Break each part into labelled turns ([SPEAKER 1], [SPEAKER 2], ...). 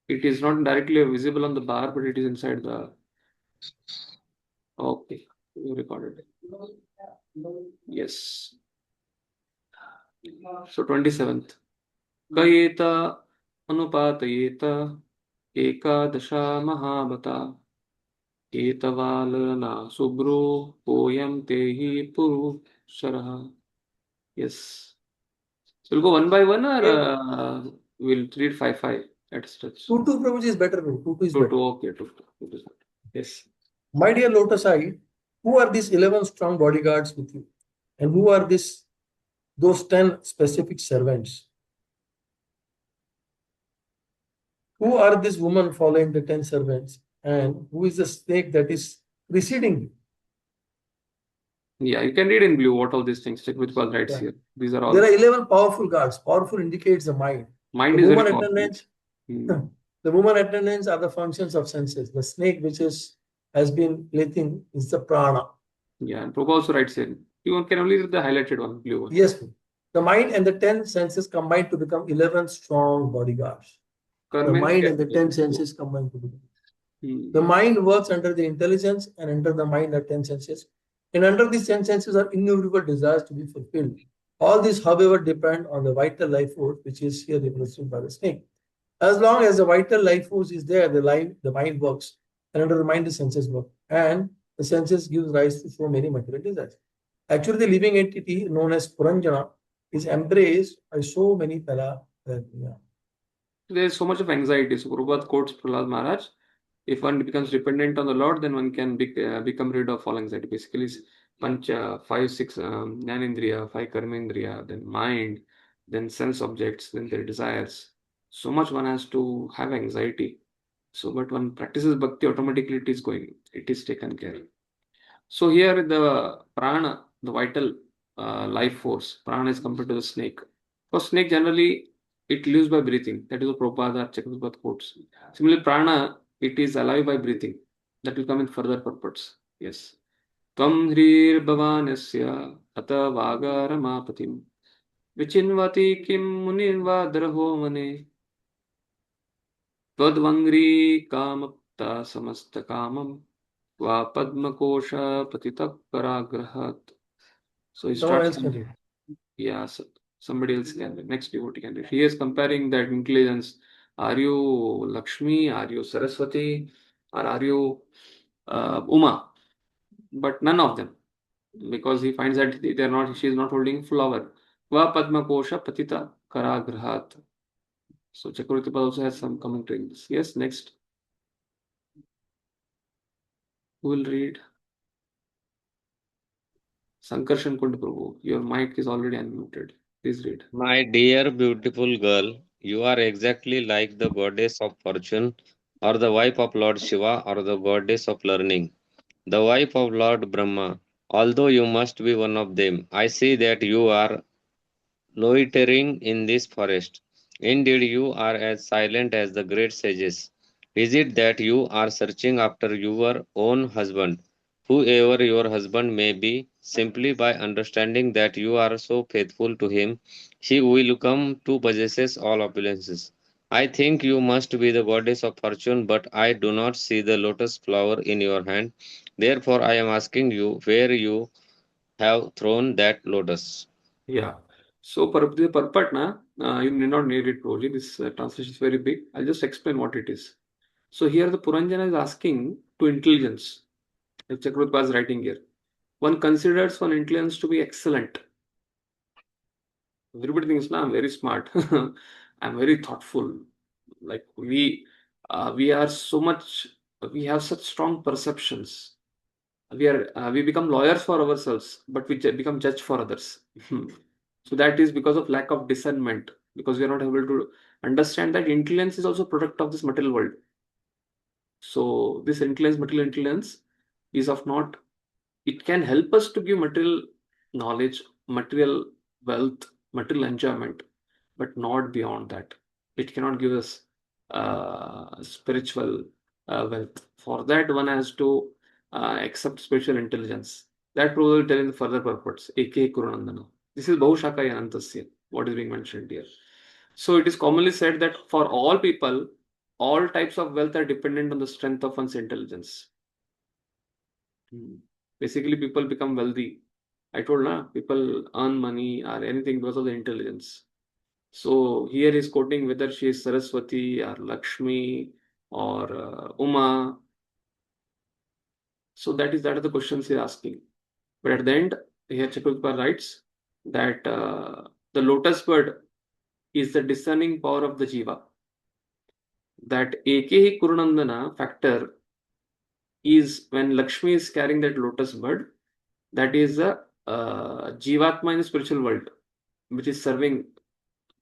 [SPEAKER 1] It is not directly visible on the bar, but it is inside the. Okay, you recorded it. Yes. So 27th. Kayeta anupatayeta ekadasha mahabata etavalana subro poyam tehi puru sharaha. Yes. So we'll go one by one, or we'll read 5 at stretch.
[SPEAKER 2] 2 Prabhuji is better. 2 is
[SPEAKER 1] 2
[SPEAKER 2] better.
[SPEAKER 1] 2, okay, 2 is better. Yes.
[SPEAKER 2] My dear Lotusite, who are these 11 strong bodyguards with you? And who are those 10 specific servants? Who are this woman following the 10 servants? And who is the snake that is preceding you?
[SPEAKER 1] Yeah, you can read in blue what all these things. Check with Paul writes
[SPEAKER 2] Yeah.
[SPEAKER 1] here. These are all.
[SPEAKER 2] There are 11 powerful guards. Powerful indicates the mind.
[SPEAKER 1] Mind
[SPEAKER 2] The
[SPEAKER 1] is very
[SPEAKER 2] woman
[SPEAKER 1] powerful.
[SPEAKER 2] attendants, the woman attendants are the functions of senses. The snake which has been breathing is the prana.
[SPEAKER 1] Yeah, and Prabhupada also writes here. You can only read the highlighted one, blue one.
[SPEAKER 2] Yes, the mind and the 10 senses combine to become 11 strong bodyguards. The mind and the 10 senses combine to become. The mind works under the intelligence, and under the mind are 10 senses. And under these 10 senses are innumerable desires to be fulfilled. All these, however, depend on the vital life force, which is here represented by the snake. As long as the vital life force is there, the mind works, and under the mind the senses work, and the senses gives rise to so many material desires. Actually, the living entity known as Puranjana is embraced by so many para.
[SPEAKER 1] There is so much of anxiety. So Prabhupada quotes Prahlad Maharaj. If one becomes dependent on the Lord, then one can become rid of all anxiety. Basically, pancha, 5, 6 jnanendriya, 5 karmendriya, then mind, then sense objects, then their desires. So much one has to have anxiety. So, but one practices bhakti, automatically it is taken care of. So here the prana, the vital life force, prana is compared to the snake. For snake generally it lives by breathing. That is what Prabhupada Chakravarti quotes. Similarly, prana, it is alive by breathing. That will come in further purports. Yes. Tvam hrir bhavanasya ata vagaramapatim vichinvati kim munirva draho mane tvadvangri kamapta samasta kamam va padmakosha patitak paragrahat. So he starts. Yeah, so somebody else can read. Next devotee can read. He is comparing that intelligence. Are you Lakshmi? Are you Saraswati? Or are you Uma? But none of them, because he finds that they are not. She is not holding flower. Va Padma Kosha Patita Karagrahat. So Chakravarti also has some commentary in this. Yes, next. Who will read? Sankarshan Kund Prabhu. Your mic is already unmuted. Please read.
[SPEAKER 3] My dear beautiful girl, you are exactly like the goddess of fortune, or the wife of Lord Shiva, or the goddess of learning, the wife of Lord Brahma. Although you must be one of them, I see that you are loitering in this forest. Indeed, you are as silent as the great sages. Is it that you are searching after your own husband, whoever your husband may be, simply by understanding that you are so faithful to him, he will come to possess all opulences? I think you must be the goddess of fortune, but I do not see the lotus flower in your hand. Therefore, I am asking you where you have thrown that lotus.
[SPEAKER 1] Yeah. So, the purport, you need not need it, Prabhuji. This translation is very big. I'll just explain what it is. So, here the Puranjana is asking to intelligence. Like Chakravarti was writing here. One considers one intelligence to be excellent. Everybody thinks, I'm very smart. I'm very thoughtful. Like we are so much. We have such strong perceptions. We become lawyers for ourselves, but we become judge for others. So that is because of lack of discernment, because we are not able to understand that intelligence is also product of this material world. So this intelligence, material intelligence, is of not. It can help us to give material knowledge, material wealth, material enjoyment, but not beyond that. It cannot give us spiritual wealth. For that, one has to accept spiritual intelligence. That Prabhupada will tell in the further purports. Eke Kurunandana. This is Bahushaka Yanantasya, what is being mentioned here. So it is commonly said that for all people, all types of wealth are dependent on the strength of one's intelligence. Basically, people become wealthy. I told na, people earn money or anything because of the intelligence. So here he's quoting whether she is Saraswati or Lakshmi or Uma. So that is the questions he's asking. But at the end, here Chakravarti writes that the lotus bird is the discerning power of the jiva. That Ekehi Kurunandana factor is when Lakshmi is carrying that lotus bird, that is a Jivatma in the spiritual world, which is serving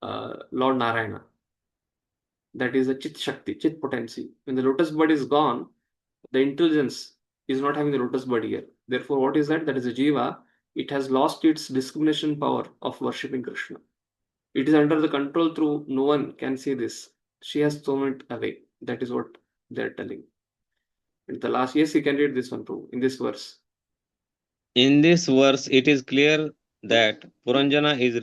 [SPEAKER 1] Lord Narayana. That is a Chit Shakti, Chit potency. When the lotus bird is gone, the intelligence is not having the lotus bird here. Therefore, what is that? That is a Jiva. It has lost its discrimination power of worshipping Krishna. It is under the control through no one can see this. She has thrown it away. That is what they are telling. And the last, yes, you can read this one too, in this verse.
[SPEAKER 3] In this verse, it is clear that Puranjana is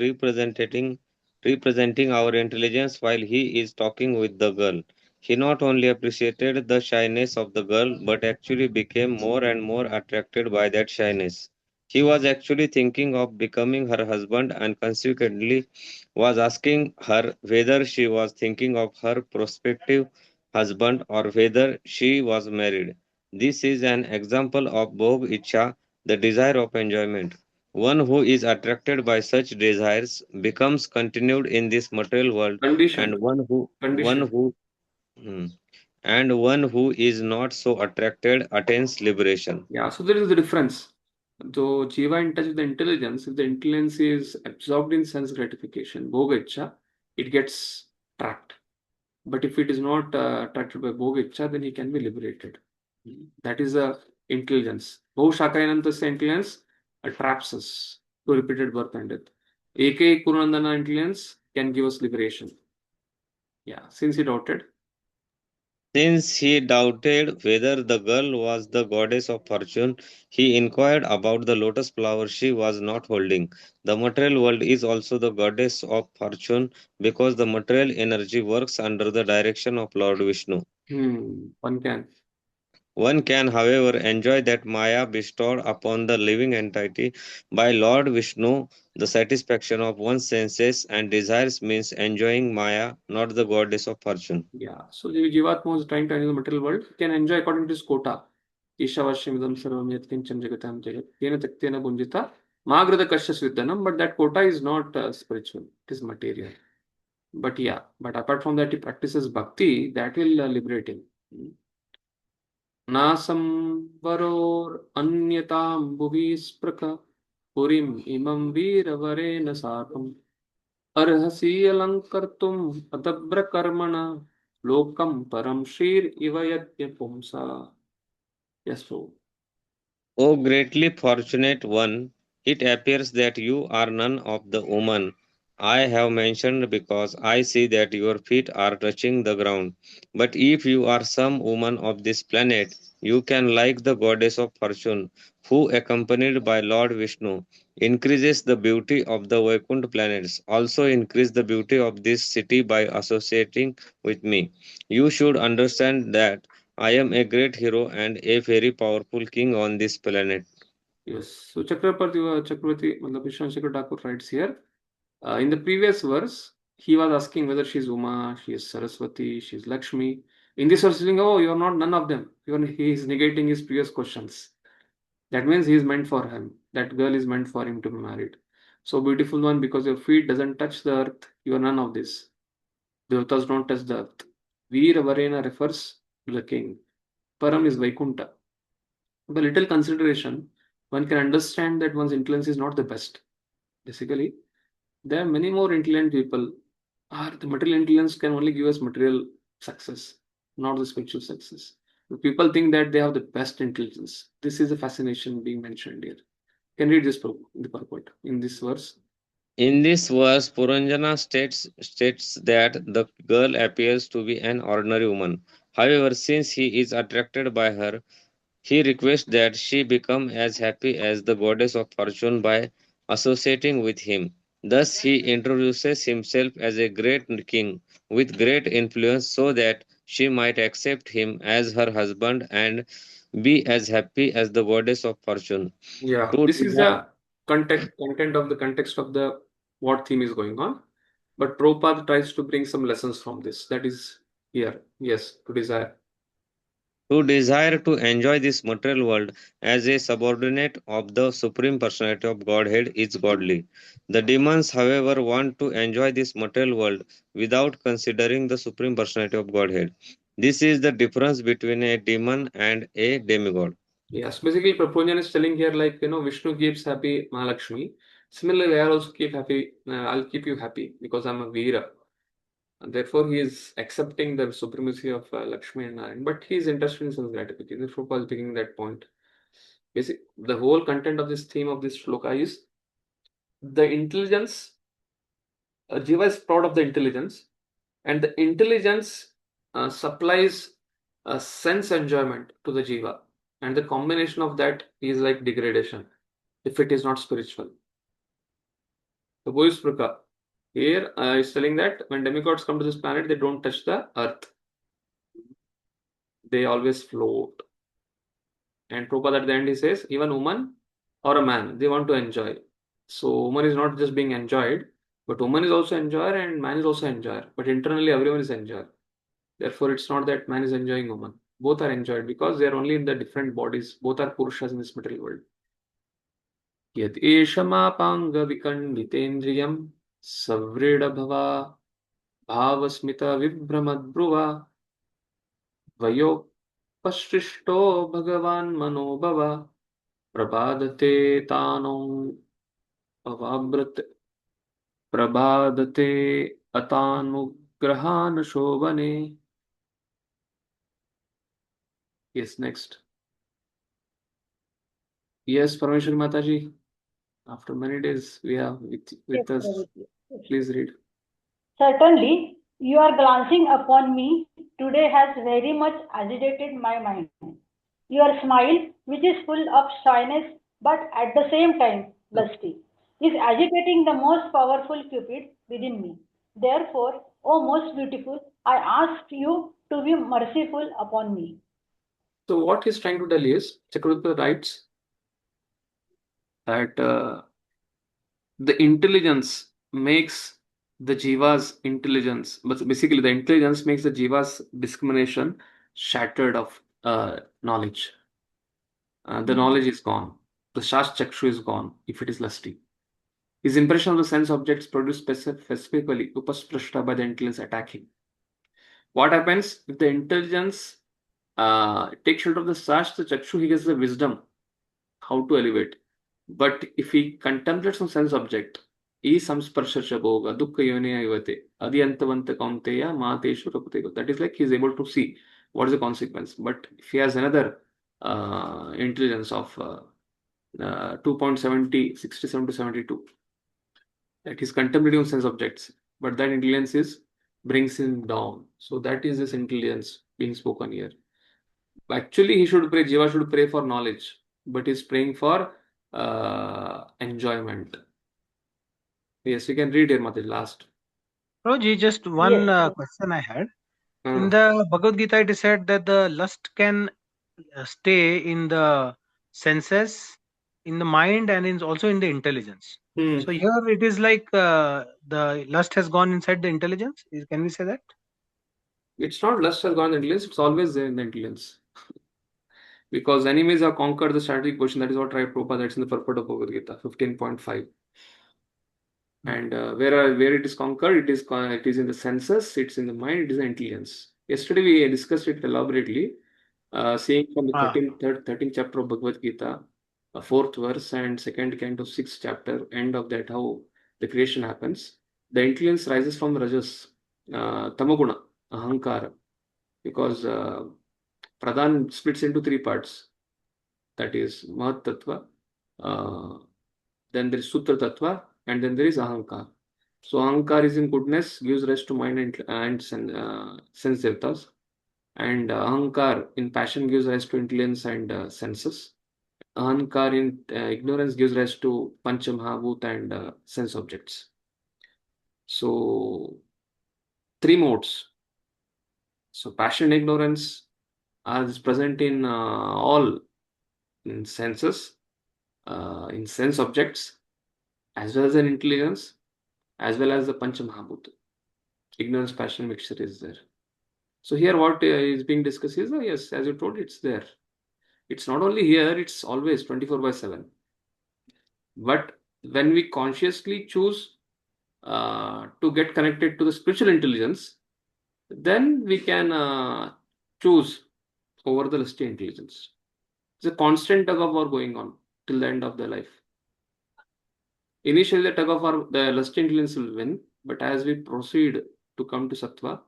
[SPEAKER 3] representing our intelligence while he is talking with the girl. He not only appreciated the shyness of the girl, but actually became more and more attracted by that shyness. He was actually thinking of becoming her husband and consequently was asking her whether she was thinking of her prospective husband or whether she was married. This is an example of Bhog Icha, the desire of enjoyment. One who is attracted by such desires becomes continued in this material world, and
[SPEAKER 1] Conditioned.
[SPEAKER 3] one
[SPEAKER 1] Conditioned.
[SPEAKER 3] who hmm, and one who is not so attracted attains liberation.
[SPEAKER 1] Yeah, so there is the difference. Though Jiva in touch with the intelligence, if the intelligence is absorbed in sense gratification, Bhoga Icha, it gets trapped. But if it is not attracted by Bhoga Icha, then he can be liberated. That is a intelligence. Bhau Shakayanantasya intelligence traps us to repeated birth and death. AK Kurunandana intelligence can give us liberation. Yeah, since he doubted.
[SPEAKER 3] Since he doubted whether the girl was the goddess of fortune, he inquired about the lotus flower she was not holding. The material world is also the goddess of fortune because the material energy works under the direction of Lord Vishnu.
[SPEAKER 1] One can.
[SPEAKER 3] One can, however, enjoy that Maya bestowed upon the living entity by Lord Vishnu. The satisfaction of one's senses and desires means enjoying Maya, not the goddess of fortune.
[SPEAKER 1] Yeah. So the Jivatma is trying to enjoy the material world. He can enjoy according to his quota. Ishavashyamidam sarvam yatkinchan jagatam jagat. Tena taktena bunjita. Magrada kashyas vidyanam. But that quota is not spiritual. It is material. But yeah. But apart from that, he practices bhakti. That will liberate him. नासं वरोरन्यतां भुवि स्पृक पुरीम् इमं वीरवरेण साकम् अर्हसि अलङ्कर्तुम् अतभ्रकर्मणा लोकं परं श्रीरिव यज्ञपुंसा. Yes, so.
[SPEAKER 3] O greatly fortunate one, it appears that you are none of the women I have mentioned because I see that your feet are touching the ground. But if you are some woman of this planet, you can, like the goddess of fortune, who, accompanied by Lord Vishnu, increases the beauty of the Vaikuntha planets, also increase the beauty of this city by associating with me. You should understand that I am a great hero and a very powerful king on this planet.
[SPEAKER 1] Yes. So Chakravarti, Matlab Vishwanath Thakur writes here. In the previous verse, he was asking whether she's Uma, she is Saraswati, she is Lakshmi. In this verse, he's saying, oh, you are not none of them. He is negating his previous questions. That means he is meant for him. That girl is meant for him to be married. So beautiful one, because your feet doesn't touch the earth, you are none of this. The Devatas don't touch the earth. Veera Varena refers to the king. Param is Vaikunta. With a little consideration, one can understand that one's intelligence is not the best. Basically, there are many more intelligent people. The material intelligence can only give us material success, not the spiritual success. People think that they have the best intelligence. This is a fascination being mentioned here. Can read this in the purport in this verse.
[SPEAKER 3] In this verse, Puranjana states that the girl appears to be an ordinary woman. However, since he is attracted by her, he requests that she become as happy as the goddess of fortune by associating with him. Thus, he introduces himself as a great king with great influence so that she might accept him as her husband and be as happy as the goddess of fortune.
[SPEAKER 1] Yeah,
[SPEAKER 3] To
[SPEAKER 1] this is
[SPEAKER 3] desire,
[SPEAKER 1] the content of the context of the what theme is going on. But Prabhupada tries to bring some lessons from this. That is here. Yes, to desire.
[SPEAKER 3] to desire to enjoy this material world as a subordinate of the Supreme Personality of Godhead is godly. The demons, however, want to enjoy this material world without considering the Supreme Personality of Godhead. This is the difference between a demon and a demigod.
[SPEAKER 1] Yes, basically Prabhupada is telling here like, Vishnu keeps happy Mahalakshmi. Similarly, I also keep happy. I'll keep you happy because I'm a Veera. And therefore, he is accepting the supremacy of Lakshmi and Narayan, but he is interested in some gratification. Prabhupada is picking that point. The whole content of this theme of this shloka is the intelligence. Jiva is proud of the intelligence, and the intelligence supplies a sense enjoyment to the Jiva, and the combination of that is like degradation if it is not spiritual. The Buddhist Praka here is telling that when demigods come to this planet, they don't touch the earth. They always float. And Prabhupada at the end he says, even woman or a man, they want to enjoy. So woman is not just being enjoyed, but woman is also enjoyer and man is also enjoyer. But internally everyone is enjoyer. Therefore, it's not that man is enjoying woman. Both are enjoyed because they are only in the different bodies. Both are purushas in this material world. Yad eshamaapanga vikanditendriyam savreda bhava bhavasmita vibhramadbruva vayo pashishto bhagavan manobhava prabhadate tanong avabrat prabhadate atanugrahan shobhane. Yes, next. Yes, Parameshwari Mataji. After many days, we have
[SPEAKER 4] Yes,
[SPEAKER 1] with us.
[SPEAKER 4] Prabhuji.
[SPEAKER 1] Please read.
[SPEAKER 4] Certainly, you are glancing upon me today has very much agitated my mind. Your smile, which is full of shyness but at the same time lusty, is agitating the most powerful cupid within me. Therefore, O most beautiful, I ask you to be merciful upon me.
[SPEAKER 1] So, what he's trying to tell is, Chakravarti writes that the intelligence makes the jiva's intelligence, but basically the intelligence makes the jiva's discrimination shattered of knowledge. The knowledge is gone. The shash chakshu is gone if it is lusty. His impression of the sense objects produced specifically upasprashta by the intelligence attacking. What happens if the intelligence takes shelter of the sash, the chakshu, he gets the wisdom how to elevate. But if he contemplates some sense object, e samsparsha bhoga dukkha yone ayvate adhyantavanta kaunteya mateshu rapute. That is like he is able to see what is the consequence. But if he has another intelligence of 2.70, 67 to 72, that he's contemplating sense objects, but that intelligence is brings him down. So that is this intelligence being spoken here. Actually, he should pray, Jiva should pray for knowledge, but he's praying for enjoyment. Yes, we can read here, Mati, last.
[SPEAKER 5] Roji, just one
[SPEAKER 4] Yes.
[SPEAKER 5] question I had. In the Bhagavad Gita, it is said that the lust can stay in the senses, in the mind, and also in the intelligence. So here it is like the lust has gone inside the intelligence. Can we say that?
[SPEAKER 1] It's not lust has gone in the intelligence, it's always there in the intelligence. Because enemies have conquered the strategic position. That is what Srila Prabhupada, that's in the purport of Bhagavad Gita, 15.5. And where it is conquered, it is in the senses, it's in the mind, it is in intelligence. Yesterday we discussed it elaborately, seeing from the 13th chapter of Bhagavad Gita, fourth verse and second canto, sixth chapter, end of that, how the creation happens. The intelligence rises from Rajas, Tamaguna, Ahankara, because Pradhan splits into three parts. That is Mahat Tattva, then there is Sutra Tattva, and then there is Ahankar. So Ahankar is in goodness, gives rest to mind and sense devatas. And Ahankar in passion gives rise to intelligence and senses. Ahankar in ignorance gives rise to Pancha Mahabhut and sense objects. So three modes. So passion and ignorance is present in all in senses, in sense objects, as well as in intelligence, as well as the Pancha Mahabhuta. Ignorance, passion, mixture is there. So here what is being discussed is, yes, as you told, it's there. It's not only here, it's always 24/7. But when we consciously choose to get connected to the spiritual intelligence, then we can choose over the lusty intelligence. It's a constant tug of war going on till the end of their life. Initially, the tug of war, the lusty intelligence will win, but as we proceed to come to sattva,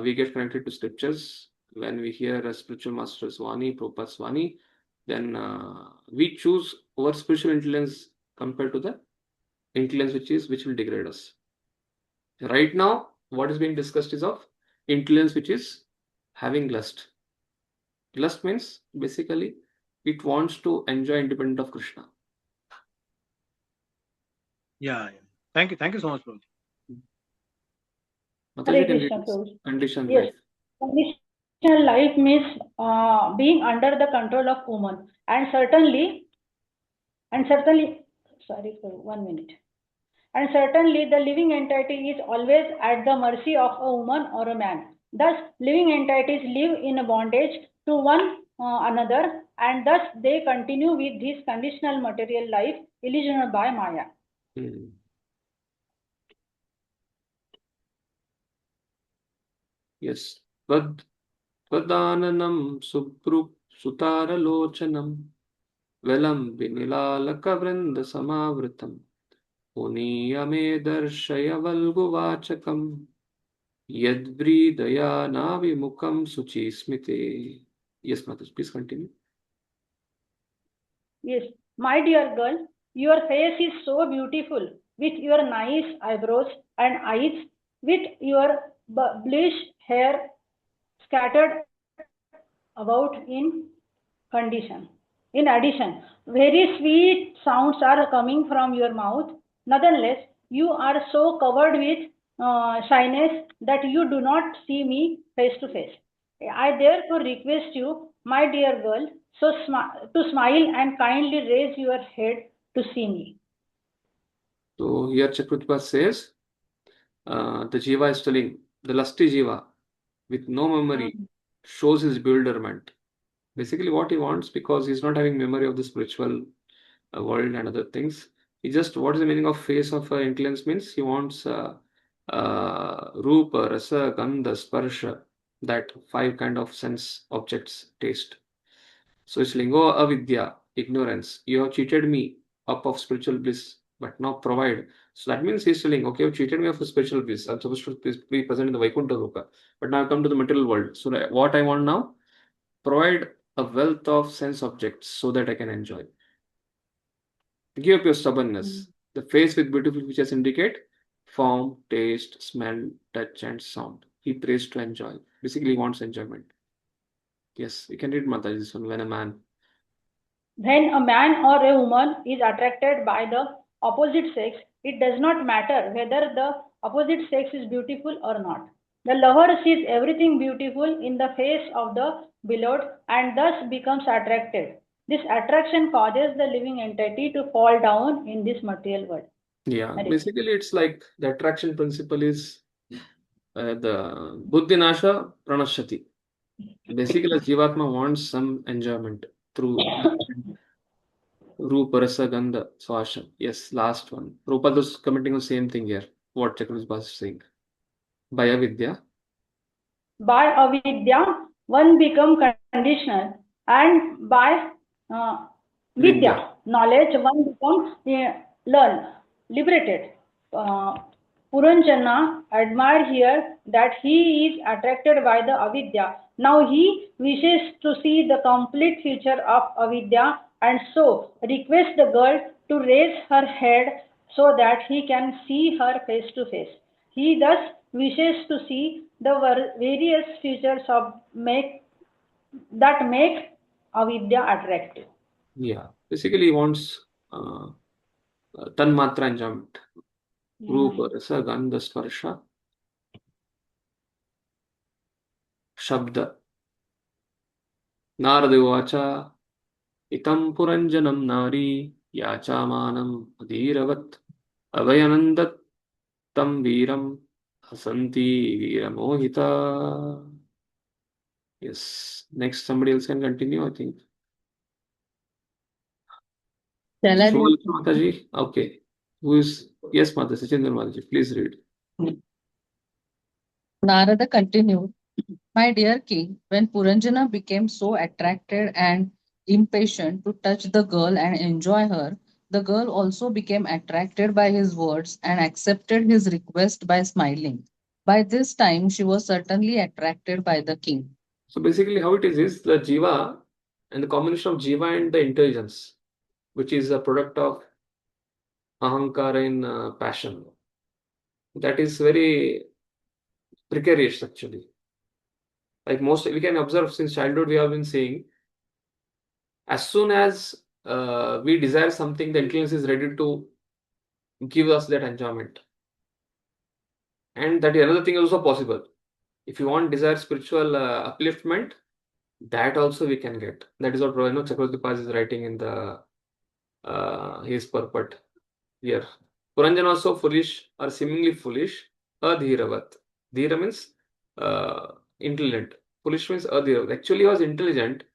[SPEAKER 1] we get connected to scriptures. When we hear a spiritual master's Vani, Prabhupada's Vani, then we choose our spiritual intelligence compared to the intelligence which will degrade us. Right now, what is being discussed is of intelligence which is having lust. Lust means basically it wants to enjoy independent of Krishna.
[SPEAKER 5] Yeah. Thank you so much, Prabhuji.
[SPEAKER 4] Hare Krishna, Prabhuji.
[SPEAKER 1] Conditioned
[SPEAKER 4] Yes.
[SPEAKER 1] life.
[SPEAKER 4] Conditional life means being under the control of woman, and certainly, sorry for 1 minute. And certainly, the living entity is always at the mercy of a woman or a man. Thus, living entities live in a bondage to one another, and thus they continue with this conditional material life illusioned by Maya.
[SPEAKER 1] Yes. Vadananam sutaralochanam velam vinilalaka vrinda samavritam puniyame darshaya valguvachakam yadvridaya navimukam suchismite. Yes, Mataji, please continue.
[SPEAKER 4] Yes, my dear girl, your face is so beautiful with your nice eyebrows and eyes, with your bluish hair scattered about in addition, very sweet sounds are coming from your mouth. Nonetheless, you are so covered with shyness that you do not see me face to face. I therefore request you, my dear girl, to smile and kindly raise your head to see me.
[SPEAKER 1] So here Chakrutpa says, the jiva is telling, the lusty jiva with no memory shows his bewilderment. Basically what he wants, because he's not having memory of the spiritual world and other things. He just, what is the meaning of face of intelligence means? He wants rupa, rasa, gandha, sparsha, that 5 kind of sense objects, taste. So it's lingo avidya, ignorance. You have cheated me up of spiritual bliss, but now provide. So that means he's telling, okay, you cheated me of a spiritual bliss. I'm supposed to be present in the Vaikuntha Loka, but now I've come to the material world. So what I want now, provide a wealth of sense objects so that I can enjoy. Give up your stubbornness. The face with beautiful features indicate form, taste, smell, touch, and sound. He prays to enjoy. Basically, he wants enjoyment. Yes, you can read Mataji this one. When a man
[SPEAKER 4] or a woman is attracted by the opposite sex, it does not matter whether the opposite sex is beautiful or not. The lover sees everything beautiful in the face of the beloved and thus becomes attracted. This attraction causes the living entity to fall down in this material world.
[SPEAKER 1] Yeah, basically it's like the attraction principle is the buddhinasha pranashati. Basically, Jivatma wants some enjoyment through Rupa, Rasa, Gandha, Swasha. Yes, last one. Prabhupada is commenting on the same thing here. What Chakrus is saying. By avidya.
[SPEAKER 4] By avidya, one becomes conditional, and by vidya, knowledge, one becomes liberated. Puranjana admired here that he is attracted by the avidya. Now he wishes to see the complete future of avidya and so requests the girl to raise her head so that he can see her face to face. He thus wishes to see the various features that make avidya attractive.
[SPEAKER 1] Yeah, basically he wants tanmatra enjoyment. Rupa, Rasa, Gandha, Sparsha. Shabda. Narada Uvacha Itam Puranjanam Nari Yachamanam Adhiravat Abhayanandat Tam Viram Hasanti Viramohita. Yes. Next, somebody else can continue, I think.
[SPEAKER 6] Shall I read?
[SPEAKER 1] Mataji? Okay. Who is? Yes, Mataji. Sachindra Mataji. Please read.
[SPEAKER 6] Narada continued, My dear king, when Puranjana became so attracted and impatient to touch the girl and enjoy her, the girl also became attracted by his words and accepted his request by smiling. By this time, she was certainly attracted by the king.
[SPEAKER 1] So basically, how it is the jiva and the combination of jiva and the intelligence, which is a product of ahankara in passion. That is very precarious, actually. Like most, we can observe since childhood, we have been saying, as soon as we desire something, the intelligence is ready to give us that enjoyment. And that another thing is also possible. If you want desire spiritual upliftment, that also we can get. That is what Chakravarti Paz is writing in the his purport here. Puranjana was so foolish or seemingly foolish. Adhiravat. Dhira means intelligent. Foolish means adhiravat. Actually, he was intelligent,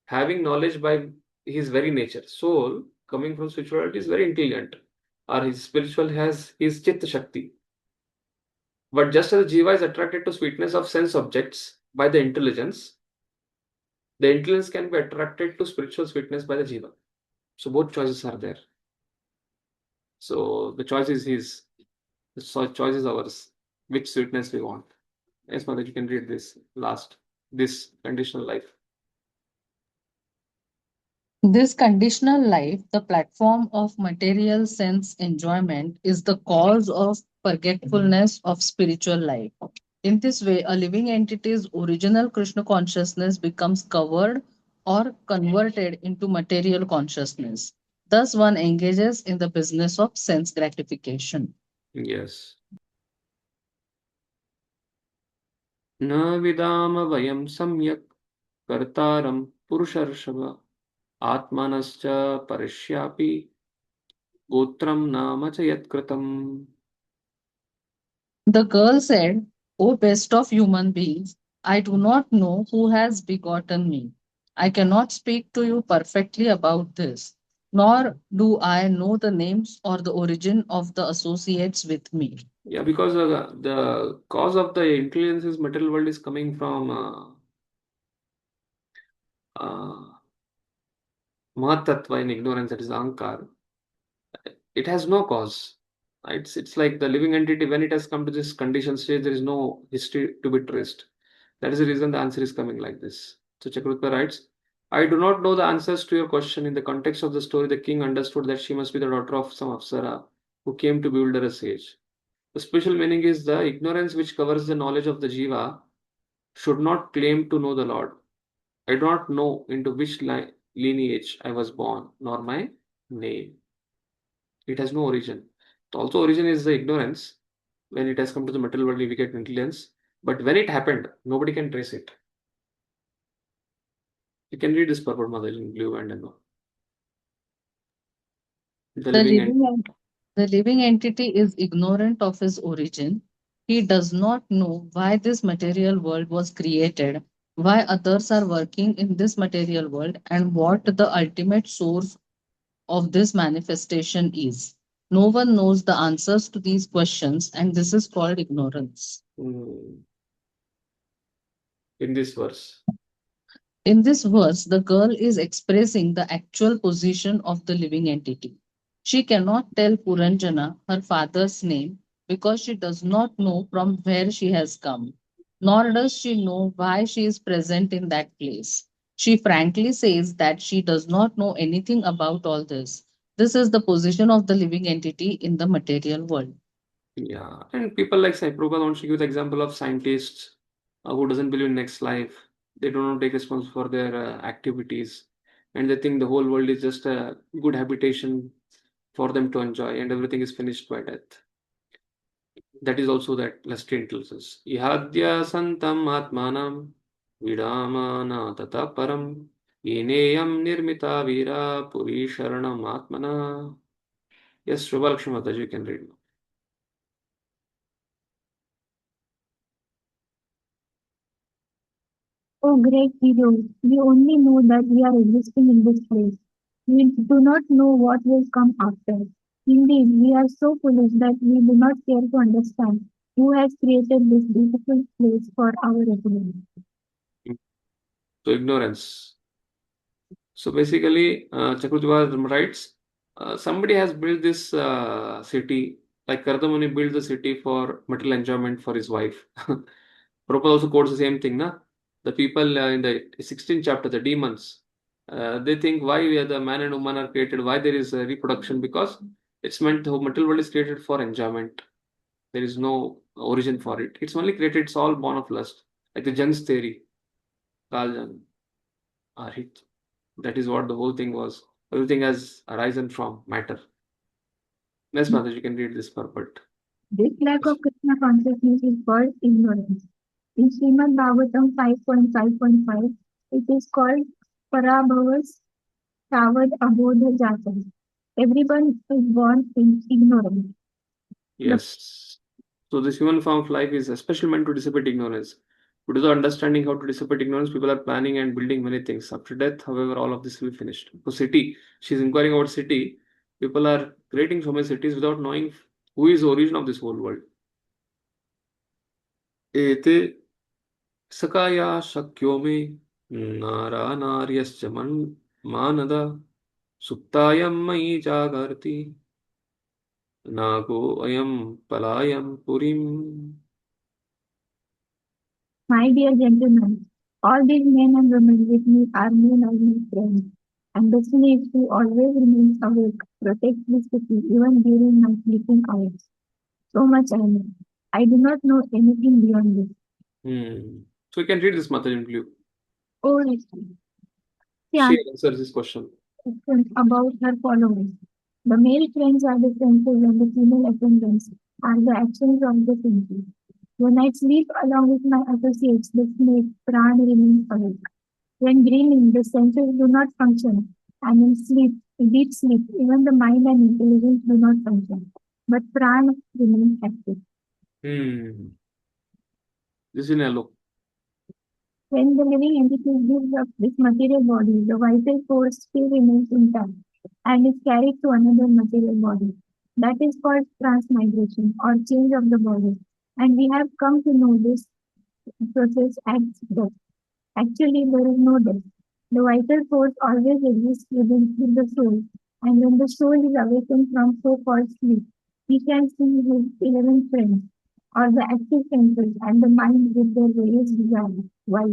[SPEAKER 1] having knowledge by his very nature. Soul coming from spirituality is very intelligent, or his spiritual has his chitta shakti. But just as jiva is attracted to sweetness of sense objects by the intelligence can be attracted to spiritual sweetness by the jiva. So both choices are there. So the choice is his. The choice is ours. Which sweetness we want. Yes, Mother, you can read this conditional life.
[SPEAKER 6] This conditional life, the platform of material sense enjoyment, is the cause of forgetfulness of spiritual life. In this way, a living entity's original Krishna consciousness becomes covered or converted into material consciousness. Thus, one engages in the business of sense gratification.
[SPEAKER 1] Yes. Na vidama vayam samyak kartaram purusharshava atmanascha parishyapi gotram nama cha yatkritam.
[SPEAKER 6] The girl said, O best of human beings, I do not know who has begotten me. I cannot speak to you perfectly about this, nor do I know the names or the origin of the associates with me.
[SPEAKER 1] Yeah, because the cause of the intelligence is material world is coming from Mahatattva in ignorance, that is Ahankar. It has no cause. It's like the living entity, when it has come to this condition stage, there is no history to be traced. That is the reason the answer is coming like this. So Chakravarti writes, I do not know the answers to your question. In the context of the story, the king understood that she must be the daughter of some Apsara who came to bewilder a sage. The special meaning is the ignorance which covers the knowledge of the jiva should not claim to know the Lord. I do not know into which lineage I was born, nor my name. It has no origin. Also, origin is the ignorance. When it has come to the material world, we get intelligence. But when it happened, nobody can trace it. You can read this purport, Mother, in blue and yellow.
[SPEAKER 6] The living entity is ignorant of his origin. He does not know why this material world was created, why others are working in this material world, and what the ultimate source of this manifestation is. No one knows the answers to these questions, and this is called ignorance.
[SPEAKER 1] In this verse.
[SPEAKER 6] In this verse, the girl is expressing the actual position of the living entity. She cannot tell Puranjana her father's name because she does not know from where she has come, nor does she know why she is present in that place. She frankly says that she does not know anything about all this. This is the position of the living entity in the material world.
[SPEAKER 1] Yeah, and people like Sai Prabhupada wants to give the example of scientists who doesn't believe in next life. They don't take responsibility for their activities, and they think the whole world is just a good habitation for them to enjoy, and everything is finished by death. That is also that lusty intelligence. Ihadya santam atmanam vidamana tata param yeneyam nirmita vira puri sharanam atmana. Yes, Shubha Lakshmi Mataji, you can read now.
[SPEAKER 7] Oh, great heroes, we only know that we are existing in this place. We do not know what will come after. Indeed, we are so foolish that we do not care to understand who has created this beautiful place for our residence.
[SPEAKER 1] So, ignorance. So, basically, Chakravarti writes, somebody has built this city, like Kardamuni built the city for material enjoyment for his wife. Prabhupada also quotes the same thing, na? The people in the 16th chapter, the demons, they think why we are the man and woman are created, why there is reproduction, because it's meant the material world is created for enjoyment. There is no origin for it. It's only created, it's all born of lust, like the Jung's theory, Carl Jung, Arhit. That is what the whole thing was. Everything has arisen from matter. Yes, Mataji, you can read this purport.
[SPEAKER 7] This lack of Krishna consciousness is called ignorance. In Srimad Bhagavatam 5.5.5, it is called Parabhavas Tavad Abodha Jatam. Everyone is born in ignorance.
[SPEAKER 1] Yes. So this human form of life is especially meant to dissipate ignorance. Due to the understanding how to dissipate ignorance, people are planning and building many things. After death, however, all of this will be finished. So city, she's inquiring about city. People are creating so many cities without knowing who is the origin of this whole world. Ete sakaya shakyome nara naryascha manada suktayam mai jagarti nago ayam palayam purim.
[SPEAKER 7] My dear gentlemen, all these men and women with me are known as my friends, and destiny is to always remain awake, protect this city even during my sleeping hours. So much I know. I do not know anything beyond this.
[SPEAKER 1] So you can read this Mataji in blue.
[SPEAKER 7] Oh, yes.
[SPEAKER 1] She answers this question.
[SPEAKER 7] About her followers. The male friends are the senses and the female attendants are the actions of the senses. When I sleep along with my associates, the snake, prana remains awake. When dreaming, the senses do not function, and in sleep, deep sleep, even the mind and intelligence do not function, but prana remains active.
[SPEAKER 1] This is in yellow.
[SPEAKER 7] When the living entity gives up this material body, the vital force still remains intact and is carried to another material body. That is called transmigration or change of the body. And we have come to know this process as death. Actually, there is no death. The vital force always exists within the soul. And when the soul is awakened from so-called sleep, he can see his 11 friends or the active senses and the mind with their various desires. Why?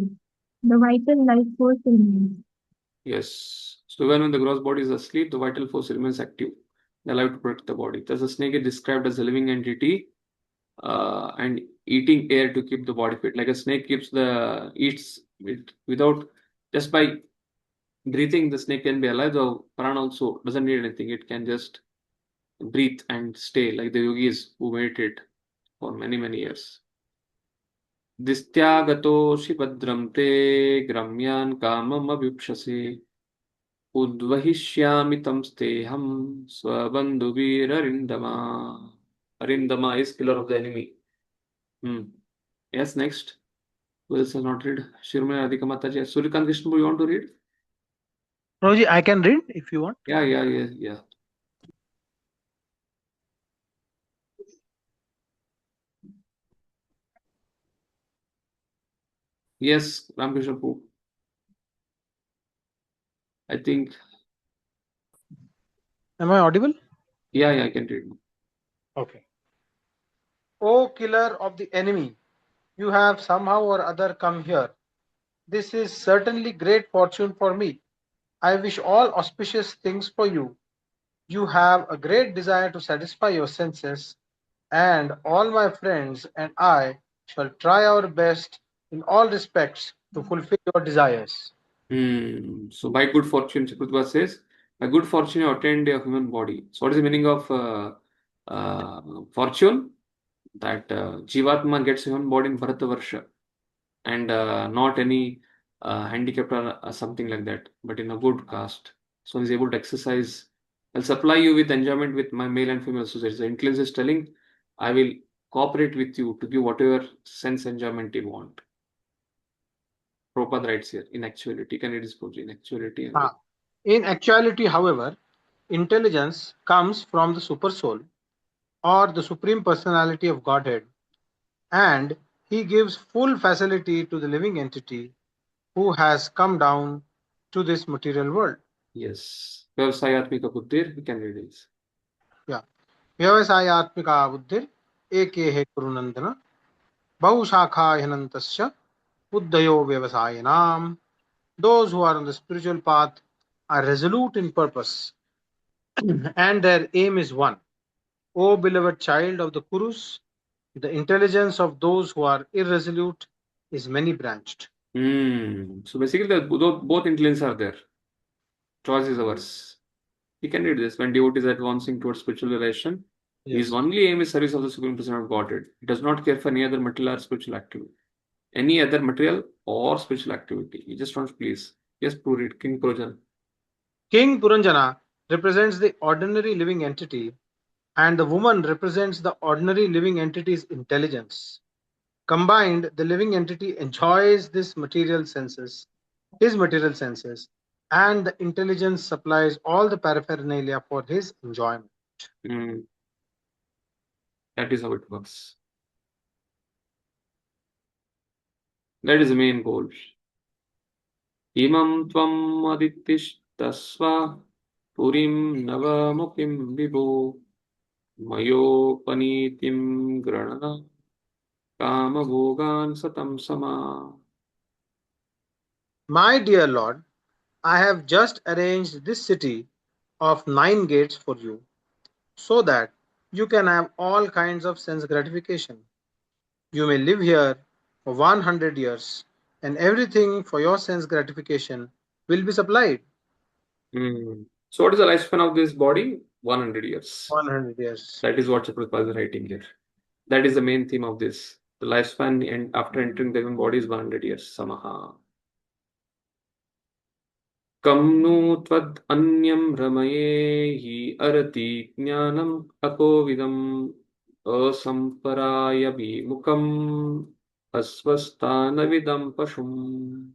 [SPEAKER 7] The vital life force remains.
[SPEAKER 1] Yes. So when the gross body is asleep, the vital force remains active, alive to protect the body. Thus, the snake is described as a living entity and eating air to keep the body fit. Like a snake eats it without, just by breathing, the snake can be alive. The prana also doesn't need anything. It can just breathe and stay, like the yogis who meditate for many, many years. दिस्त्यागतोषि भद्रं ते ग्रम्यान् काममभिप्ससे उद्वहिष्यामि तं स्तेहं स्वबन्धुभिररिन्दमा. Arindama is killer of the enemy. Yes, next. Who else has not read? Shirmaya Adhika Mataji. Surikant Krishna, you want to read?
[SPEAKER 5] Roji, I can read if you want.
[SPEAKER 1] Yeah. Yes, Ramkrishna Poo. I think.
[SPEAKER 5] Am I audible?
[SPEAKER 1] Yeah, I can read.
[SPEAKER 5] Okay. O killer of the enemy, you have somehow or other come here. This is certainly great fortune for me. I wish all auspicious things for you. You have a great desire to satisfy your senses, and all my friends and I shall try our best in all respects to fulfill your desires.
[SPEAKER 1] So by good fortune, Chakrutva says, by good fortune you attained a human body. So what is the meaning of fortune? That Jivatma gets a human body in Bharatavarsha. and not any handicapped or something like that, but in a good caste. So he's able to exercise. I'll supply you with enjoyment with my male and female associates. The intelligence is telling, I will cooperate with you to give whatever sense enjoyment you want. Prabhupada writes here, in actuality. Can it is in actuality?
[SPEAKER 5] In actuality, however, intelligence comes from the super soul or the supreme personality of Godhead, and he gives full facility to the living entity who has come down to this material world.
[SPEAKER 1] Yes. Vyavasayatmika buddhir, we can read this.
[SPEAKER 5] Yeah. Vyavasayatmika buddhir ekehe kurunandana bahusakha hyanantasya buddhayo vyavasayanam. Those who are on the spiritual path are resolute in purpose and their aim is one. O beloved child of the Kurus, the intelligence of those who are irresolute is many branched.
[SPEAKER 1] So basically, both intelligences are there. Choice is ours. You can read this. When devotee is advancing towards spiritual realization, his only aim is service of the Supreme Person of Godhead. He does not care for any other material or spiritual activity. Any other material or spiritual activity. He just wants to please. Yes, Purit, King Puranjana.
[SPEAKER 5] King Puranjana represents the ordinary living entity, and the woman represents the ordinary living entity's intelligence. Combined, the living entity enjoys his material senses, and the intelligence supplies all the paraphernalia for his enjoyment.
[SPEAKER 1] That is how it works. That is the main goal. Imam tvam aditishtasva purim navamukim vibho mayopanitim grana kama bhogan satam sama.
[SPEAKER 5] My dear Lord, I have just arranged this city of 9 gates for you, so that you can have all kinds of sense gratification. You may live here for 100 years, and everything for your sense gratification will be supplied.
[SPEAKER 1] So what is the lifespan of this body? 100 years.
[SPEAKER 5] 100 years.
[SPEAKER 1] That is what Prabhupada is writing here. That is the main theme of this. The lifespan after entering the human body is 100 years. Samaha. Kam nu tvad anyam ramaye hi arati jnanam akovidam asamparaya bhimukam asvasthanavidam pashum.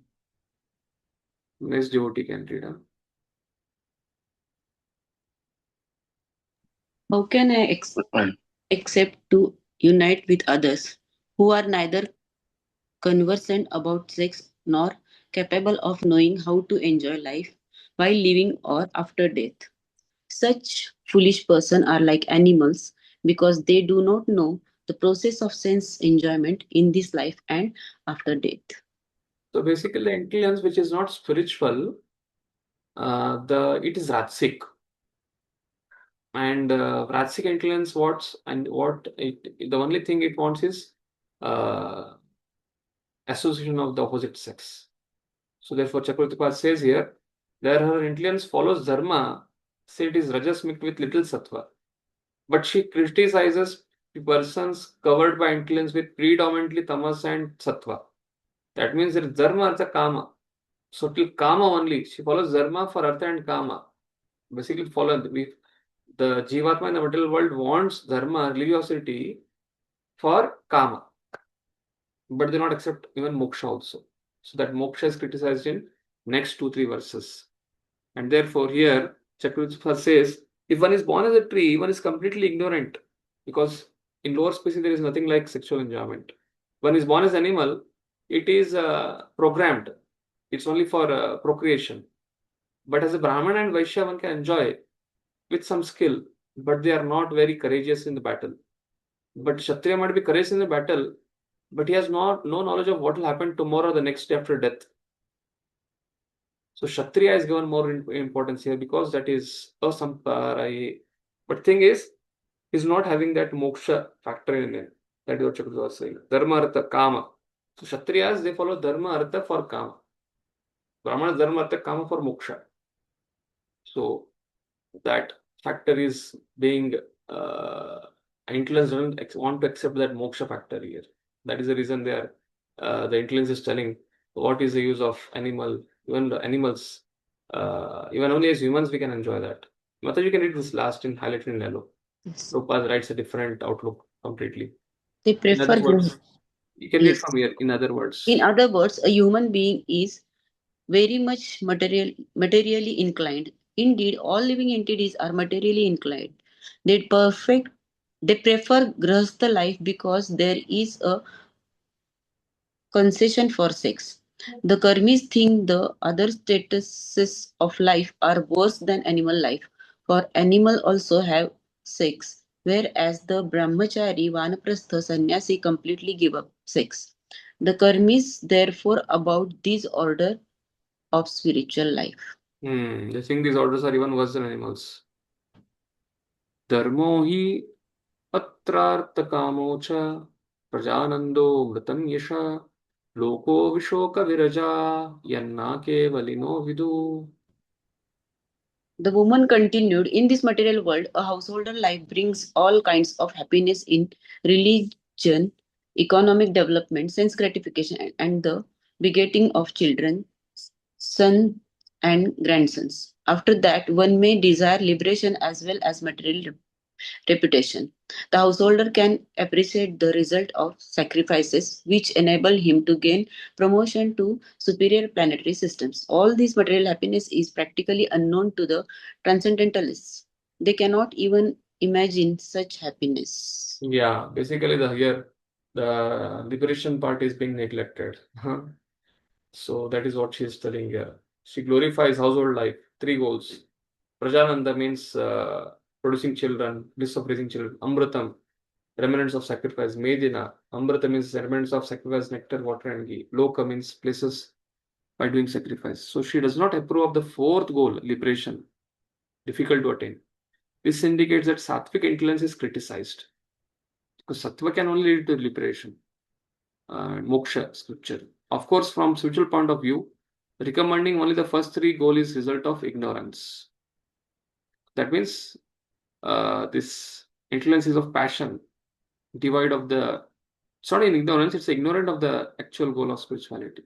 [SPEAKER 1] Next devotee can read.
[SPEAKER 8] How can I accept to unite with others who are neither conversant about sex nor capable of knowing how to enjoy life while living or after death? Such foolish persons are like animals because they do not know the process of sense enjoyment in this life and after death.
[SPEAKER 1] So basically, intelligence which is not spiritual, it is Ratsik. And Ratsik intelligence the only thing it wants is association of the opposite sex. So therefore, Chakravarti says here, there her intelligence follows dharma, say it is rajas mixed with little sattva. But she criticizes persons covered by intelligence with predominantly tamas and sattva. That means there is dharma, artha, kama. So till kama only, she follows dharma for artha and kama. Basically, the jivatma in the material world wants dharma, religiosity for kama. But they not accept even moksha also. So that moksha is criticized in next 2-3 verses. And therefore here, Chakravarti says, if one is born as a tree, one is completely ignorant. Because in lower species, there is nothing like sexual enjoyment. One is born as an animal, it is programmed. It's only for procreation. But as a Brahman and Vaishya, one can enjoy with some skill, but they are not very courageous in the battle. But Kshatriya might be courageous in the battle, but he has no knowledge of what will happen tomorrow or the next day after death. So Kshatriya is given more importance here because that is asamparaya. But thing is, he's not having that moksha factor in it. That is what Chakravarti was saying. Dharma, artha, kama. So Kshatriyas, they follow dharma, artha for kama. Brahmanas, dharma, artha, kama for moksha. So that factor is being intelligence doesn't want to accept that moksha factor here. That is the reason they are the intelligence is telling what is the use of animal, even the animals, even only as humans we can enjoy that. Mataji, you can read this last in highlighted in yellow.
[SPEAKER 8] Yes.
[SPEAKER 1] Prabhupada writes a different outlook completely.
[SPEAKER 8] They
[SPEAKER 1] In
[SPEAKER 8] prefer
[SPEAKER 1] other words, you can read
[SPEAKER 8] yes.
[SPEAKER 1] from here. In other words,
[SPEAKER 8] In other words, a human being is very much materially inclined. Indeed, all living entities are materially inclined. They perfect they prefer grahastha life because there is a concession for sex. The karmis think the other statuses of life are worse than animal life, for animal also have sex, whereas the brahmachari, vanaprastha, sannyasi completely give up sex. The karmis therefore about this order of spiritual life.
[SPEAKER 1] they think these orders are even worse than animals. Dharmo hi अत्रार्थकामो च प्रजानन्दो मृतं यशा लोको विशोकविरजा यन्ना केवलिनो विदु.
[SPEAKER 8] The woman continued, in this material world, a householder life brings all kinds of happiness in religion, economic development, sense gratification, and the begetting of children, sons, and grandsons. After that, one may desire liberation as well as material reputation. The householder can appreciate the result of sacrifices which enable him to gain promotion to superior planetary systems. All this material happiness is practically unknown to the transcendentalists. They cannot even imagine such happiness.
[SPEAKER 1] Yeah, basically the liberation part is being neglected. So that is what she is telling here. She glorifies household life. 3 goals. Prajananda means producing children, bliss of raising children. Amritam, remnants of sacrifice. Medina, Amrita means remnants of sacrifice, nectar, water, and ghee. Loka means places by doing sacrifice. So she does not approve of the 4th goal, liberation, difficult to attain. This indicates that sattvic intelligence is criticized because sattva can only lead to liberation, moksha, scripture. Of course, from spiritual point of view, recommending only the first 3 goal is result of ignorance. That means this intelligence is of passion, devoid of the. It's not in ignorance; it's ignorant of the actual goal of spirituality.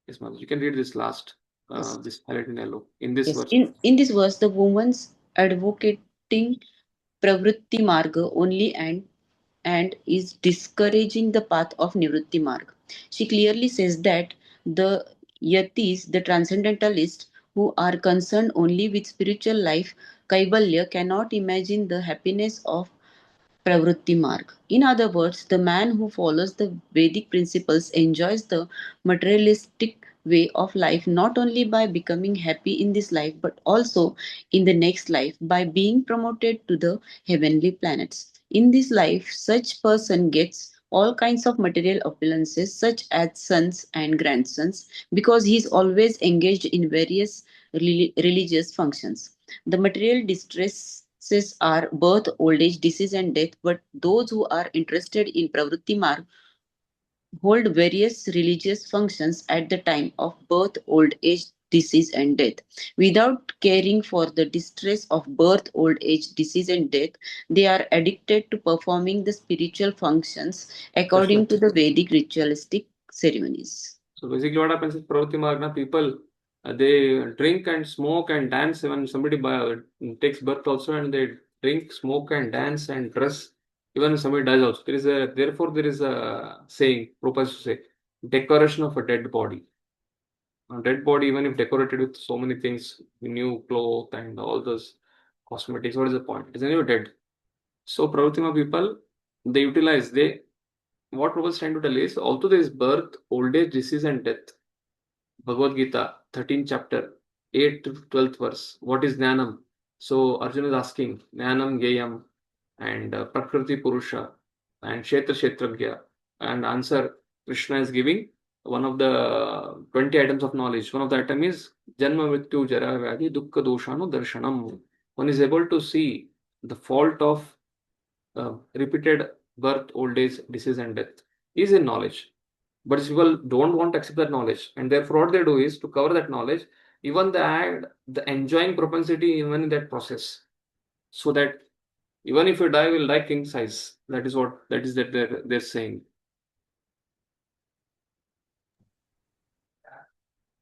[SPEAKER 1] Yes, Madhu, you can read this last,
[SPEAKER 8] Yes.
[SPEAKER 1] this highlighted in yellow. In this
[SPEAKER 8] Yes.
[SPEAKER 1] verse.
[SPEAKER 8] In this verse, the woman's advocating pravritti marga only and is discouraging the path of Nivritti Marg. She clearly says that the yatis, the transcendentalists, who are concerned only with spiritual life, Kaivalya, cannot imagine the happiness of Pravritti Marg. In other words, the man who follows the Vedic principles enjoys the materialistic way of life not only by becoming happy in this life but also in the next life by being promoted to the heavenly planets. In this life, such person gets all kinds of material opulences such as sons and grandsons because he is always engaged in various religious functions. The material distresses are birth, old age, disease, and death, but those who are interested in Pravritti Marg hold various religious functions at the time of birth, old age, disease, and death. Without caring for the distress of birth, old age, disease, and death, they are addicted to performing the spiritual functions according to the Vedic ritualistic ceremonies.
[SPEAKER 1] So basically what happens is Pravritti Marga, people, they drink and smoke and dance when somebody takes birth also, and they drink, smoke and dance and dress even when somebody dies also. Therefore there is a saying, Prabhupada used to say, decoration of a dead body. A dead body, even if decorated with so many things, new clothes and all those cosmetics, what is the point? It is anyway dead. So Pravritti Marga people, what Prabhupada is trying to tell is, although there is birth, old age, disease and death, Bhagavad Gita, 13th chapter, 8th to 12th verse. What is Jnanam? So Arjuna is asking, Jnanam Geyam and Prakriti Purusha and Kshetra Kshetragya. And answer, Krishna is giving one of the 20 items of knowledge. One of the item is Janma Mrityu Jara Vyadhi Dukkha Doshanu Darshanam. One is able to see the fault of repeated birth, old age, disease and death is in knowledge. But people don't want to accept that knowledge, and therefore what they do is to cover that knowledge, even they add the enjoying propensity even in that process, so that even if you die, will die king size. That is that they're saying.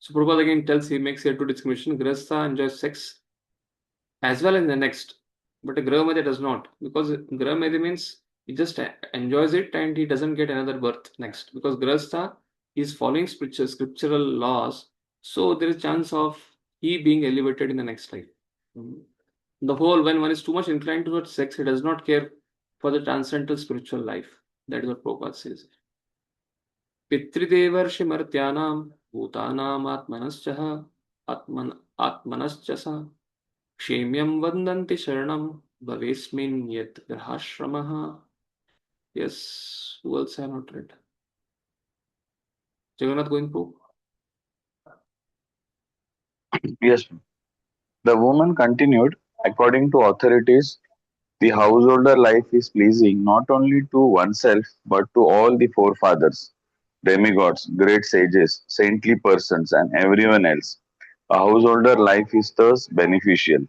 [SPEAKER 1] So Prabhupada again tells, he makes here two discrimination. Grihastha enjoys sex as well in the next, but a Grahamadi does not, because Grahamadi means he just enjoys it and he doesn't get another birth next, because Grihastha is following scriptural laws, so there is chance of he being elevated in the next life. The whole, when one is too much inclined towards sex, he does not care for the transcendental spiritual life. That is what Prabhupada says. पितृदेवर्षिमर्त्यानां भूतानामात्मनश्चः आत्मनश्च क्षेम्यं वन्दन्ति शरणं भवेस्मिन् यत् ग्रहाश्रमः. Yes, who else have not read? Jagannath going through?
[SPEAKER 9] Yes. The woman continued, according to authorities, the householder life is pleasing not only to oneself but to all the forefathers, demigods, great sages, saintly persons, and everyone else. A householder life is thus beneficial.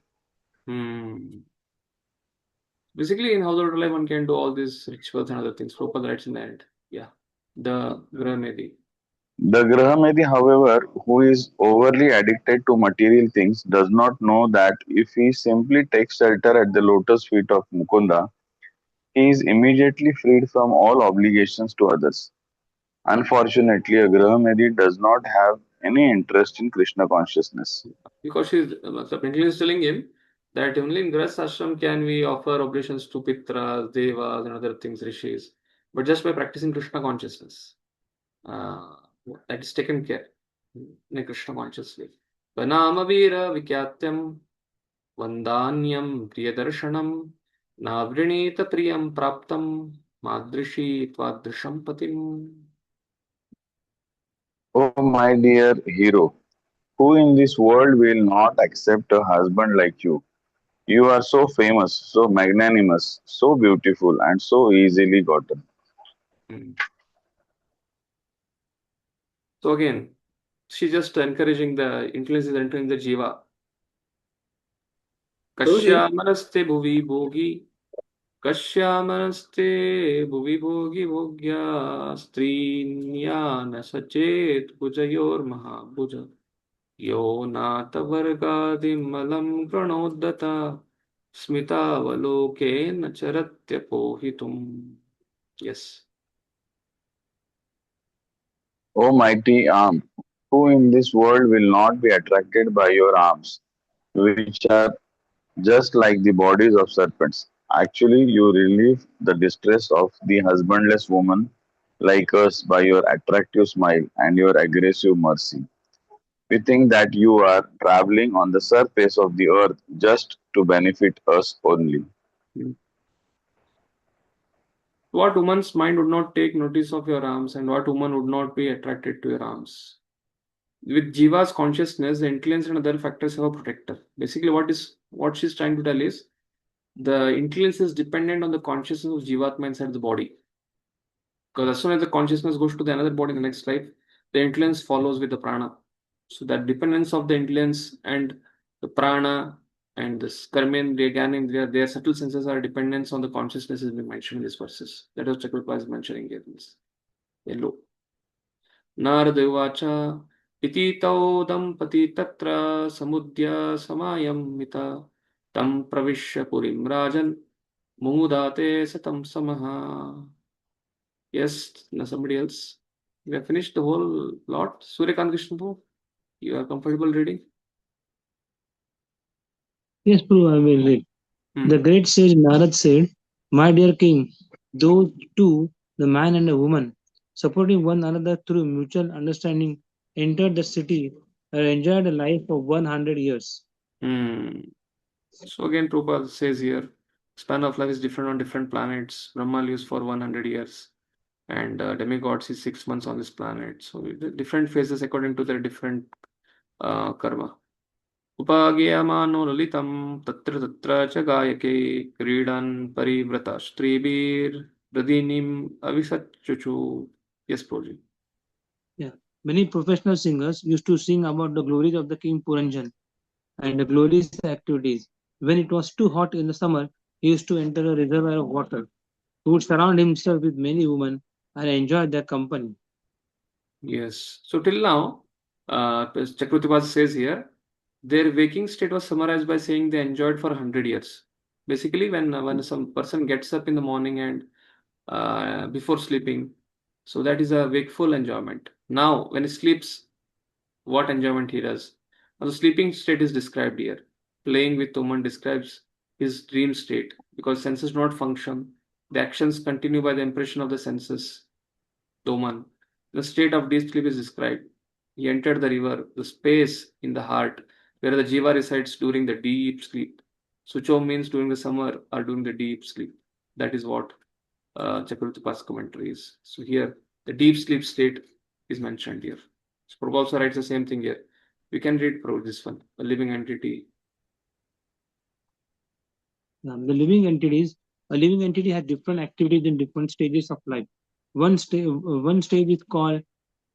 [SPEAKER 1] Basically, in householder life, one can do all these rituals and other things. Prabhupada writes in the end. Yeah. The Grahamedi.
[SPEAKER 9] The Grahamedi, however, who is overly addicted to material things, does not know that if he simply takes shelter at the lotus feet of Mukunda, he is immediately freed from all obligations to others. Unfortunately, a Grahamedi does not have any interest in Krishna consciousness.
[SPEAKER 1] Because Pinkley is telling him that only in Grihastha ashram can we offer oblations to Pitras, Devas, and other things, Rishis, but just by practicing Krishna consciousness. That is taken care in a Krishna conscious way. Vanamavira Vikyatyam Vandanyam Priyadarshanam Navrinita Priyam Praptam Madrishi Tvadrisham Patim.
[SPEAKER 9] Oh, my dear hero, who in this world will not accept a husband like you? You are so famous, so magnanimous, so beautiful, and so easily gotten.
[SPEAKER 1] So again, she's just encouraging the influence is entering the jiva. Kashyamanaste bhuvi bhogi, kashyamanaste bhuvi bhogi bhogya, strinyana sachet bhujayor mahabhuja, yo natavargadimalam pranodata, smitavaloke nacharatya pohitum. Yes.
[SPEAKER 9] O mighty arm, who in this world will not be attracted by your arms, which are just like the bodies of serpents. Actually, you relieve the distress of the husbandless woman like us by your attractive smile and your aggressive mercy. We think that you are traveling on the surface of the earth just to benefit us only.
[SPEAKER 1] What woman's mind would not take notice of your arms, and what woman would not be attracted to your arms? With Jiva's consciousness, the intelligence and other factors have a protector. Basically, what she's trying to tell is the intelligence is dependent on the consciousness of Jivatma inside the body. Because as soon as the consciousness goes to the another body in the next life, the intelligence follows with the prana. So that dependence of the intelligence and the prana and this karmendriya, gyanendriya, their subtle senses are dependence on the consciousness is being mentioned in these verses. That is Chakravarti is mentioning here in this yellow. Narada Uvacha इति तौ दम्पती तत्र समुद्य समायम्मिता तं प्रविश्य पुरीं राजन् मुमुदाते satam samaha. Yes, no, somebody else. We have finished the whole lot. Suryakant Krishnapur, you are comfortable reading?
[SPEAKER 5] Yes, Prabhu, I will read. The great sage Narad said, "My dear king, those two, the man and the woman, supporting one another through mutual understanding, entered the city and enjoyed a life of 100 years."
[SPEAKER 1] So again, Prabhupada says here, span of life is different on different planets. Brahma lives for 100 years, and demigods is 6 months on this planet. So different phases according to their different karma. उपागेयमानो ललितं तत्र तत्र च गायके क्रीडन् परिव्रता स्त्रीभिर्हृदिनीम् अविसच्युचु. Yes, Prabhuji.
[SPEAKER 5] Yeah. Many professional singers used to sing about the glories of the King Puranjan and the glorious activities. When it was too hot in the summer, he used to enter a reservoir of water. He would surround himself with many women and enjoy their company.
[SPEAKER 1] Yes. So till now, Chakravarti says here, their waking state was summarized by saying they enjoyed for 100 years. Basically, when some person gets up in the morning and before sleeping, so that is a wakeful enjoyment. Now, when he sleeps, what enjoyment he does. Now, the sleeping state is described here. Playing with woman describes his dream state because senses do not function. The actions continue by the impression of the senses. The woman. The state of deep sleep is described. He entered the river, the space in the heart where the jiva resides during the deep sleep. Sucho means during the summer or during the deep sleep. That is what Chakravarti's commentary is. So here, the deep sleep state is mentioned here. So Prabhupada also writes the same thing here. We can read this one, a living entity.
[SPEAKER 5] The living entities, a living entity has different activities in different stages of life. One stage is called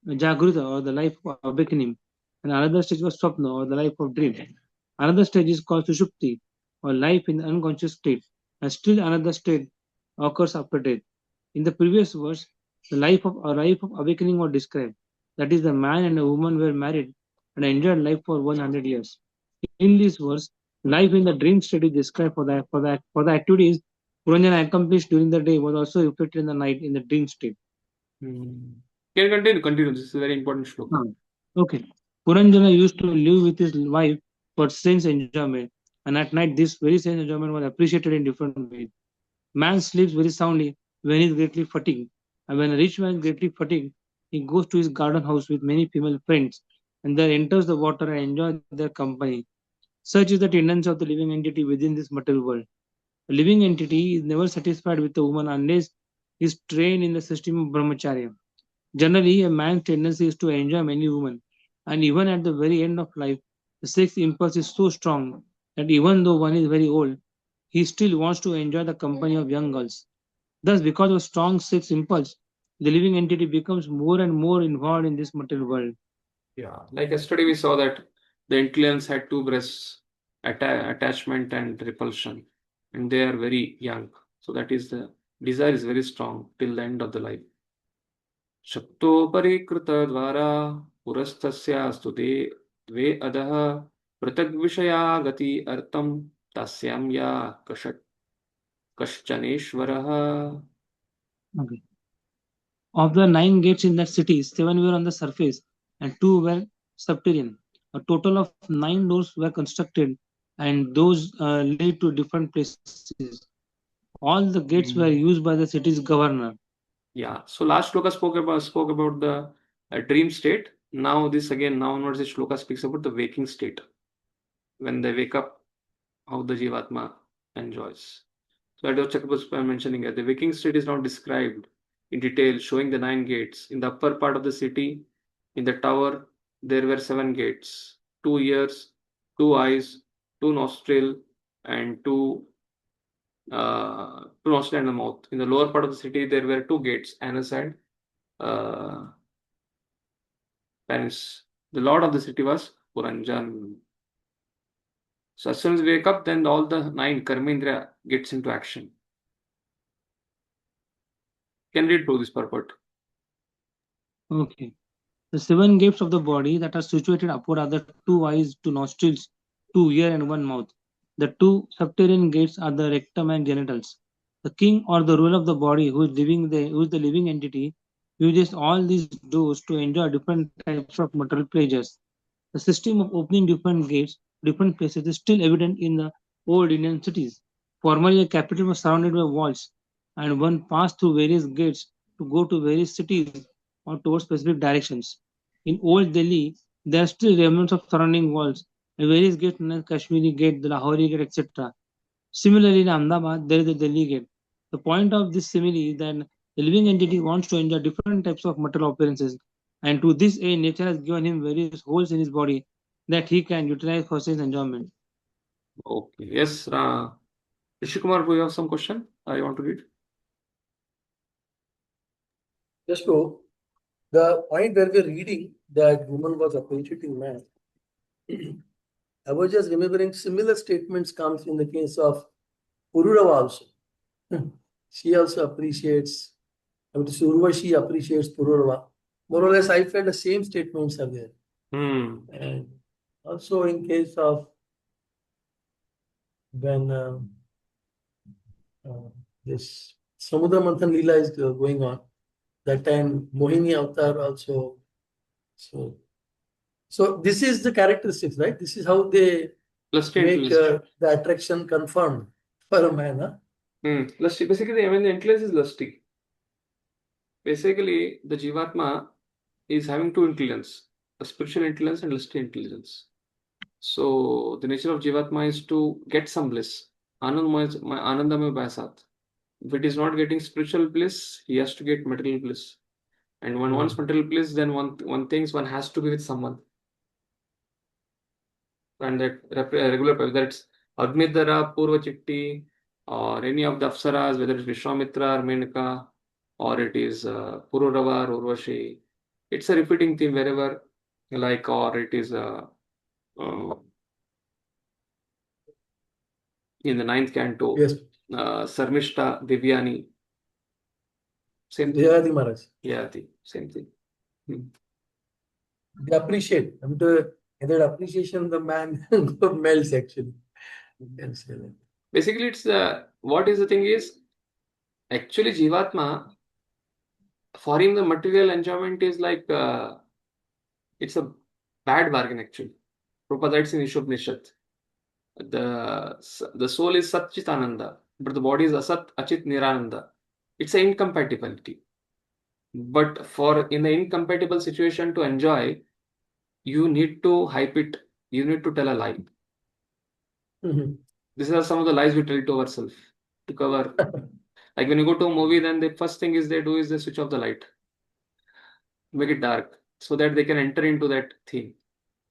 [SPEAKER 5] Jagruta, or the life of awakening, and another stage was Swapna, or the life of dream. Another stage is called Sushupti, or life in the unconscious state, and still another state occurs after death. In the previous verse, the life of awakening was described. That is, the man and a woman were married and enjoyed life for 100 years. In this verse, life in the dream state is described for the activities Puranjana accomplished during the day was also reflected in the night in the dream state.
[SPEAKER 1] Can you continue? This is a very important shloka.
[SPEAKER 5] Okay. Puranjana used to live with his wife for sense enjoyment, and at night this very sense enjoyment was appreciated in different ways. Man sleeps very soundly when he is greatly fatigued, and when a rich man is greatly fatigued, he goes to his garden house with many female friends, and there enters the water and enjoys their company. Such is the tendency of the living entity within this material world. A living entity is never satisfied with a woman unless he is trained in the system of brahmacharya. Generally, a man's tendency is to enjoy many women, and even at the very end of life, the sex impulse is so strong that even though one is very old, he still wants to enjoy the company of young girls. Thus, because of strong sex impulse, the living entity becomes more and more involved in this material world.
[SPEAKER 1] Yeah, like yesterday we saw that the intelligence had two breasts, attachment and repulsion, and they are very young. So that is the desire is very strong till the end of the life. शक्तोपरिकृत द्वारा पुरस्तस्यास्तु द्वे अधः पृथग्विषया गति अर्थं तस्यां या कश्चनेश्वरः.
[SPEAKER 5] Okay. Of the 9 gates in that city, 7 were on the surface and 2 were subterranean. A total of 9 doors were constructed, and those lead to different places. All the gates were used by the city's governor.
[SPEAKER 1] Yeah. So last shloka spoke about the dream state. Now this again, now onwards, this shloka speaks about the waking state. When they wake up, how the Jivatma enjoys. So that was Chakravarti mentioning here. The waking state is now described in detail, showing the 9 gates. In the upper part of the city, in the tower, there were 7 gates, 2 ears, 2 eyes, 2 nostril, and 2 nostril and the mouth. In the lower part of the city, there were 2 gates, anus and penis. The lord of the city was Puranjan. So as soon as we wake up, then all the 9 karmendriya gets into action. Can read through this purport.
[SPEAKER 5] Okay. The 7 gates of the body that are situated upward are the 2 eyes, 2 nostrils, 2 ears, and 1 mouth. The 2 subterranean gates are the rectum and genitals. The king or the ruler of the body, who is the living entity, uses all these doors to enjoy different types of material pleasures. The system of opening different gates, different places, is still evident in the old Indian cities. Formerly, a capital was surrounded by walls, and one passed through various gates to go to various cities or towards specific directions. In old Delhi, there are still remnants of surrounding walls and various gates known as Kashmiri Gate, the Lahori Gate, etc. Similarly, in Ahmedabad, there is the Delhi Gate. The point of this simile is that the living entity wants to enjoy different types of material appearances, and to this end, nature has given him various holes in his body that he can utilize for sense enjoyment.
[SPEAKER 1] Okay. Yes, Rishikumar, do you have some question? I want to read.
[SPEAKER 2] Just to the point where we're reading that woman was appreciating man. I was just remembering similar statements comes in the case of Pururava also. She also appreciates, Urvashi appreciates Pururava. More or less, I felt the same statements are there. And also in case of when this Samudra Manthan Leela is going on, that time Mohini Avatar also. So this is the characteristics, right? This is how they make the attraction confirmed for a man. Huh?
[SPEAKER 1] Lusty. Basically, I mean, the intelligence is lusty. Basically, the Jivatma is having two intelligence, a spiritual intelligence and lusty intelligence. So the nature of Jivatma is to get some bliss. Anandamaya Basat. If it is not getting spiritual bliss, he has to get material bliss. And when wants material bliss, then one thinks one has to be with someone. And that regular, whether it's Agnidhara, Purva Chitti, or any of the Apsaras, whether it's Vishwamitra or Menaka, or it is Pururava or Urvashi, it's a repeating theme wherever, like, or it is in the 9th canto,
[SPEAKER 2] Yes.
[SPEAKER 1] Sarmishta, Divyani. Same thing.
[SPEAKER 2] Yayati Maharaj.
[SPEAKER 1] Yayati, same thing.
[SPEAKER 2] They appreciate. And that appreciation, the man melts actually. You can say that.
[SPEAKER 1] Basically, it's what is the thing is, actually Jivatma, for him the material enjoyment is like, it's a bad bargain actually. Prabhupada writes in Ishopanishad. The soul is Sat Chit Ananda, but the body is Asat Achit Nirananda. It's an incompatibility. But for in the incompatible situation to enjoy, you need to hype it. You need to tell a lie. These are some of the lies we tell to ourselves to cover. Like when you go to a movie, then the first thing is they do is they switch off the light, make it dark, so that they can enter into that theme.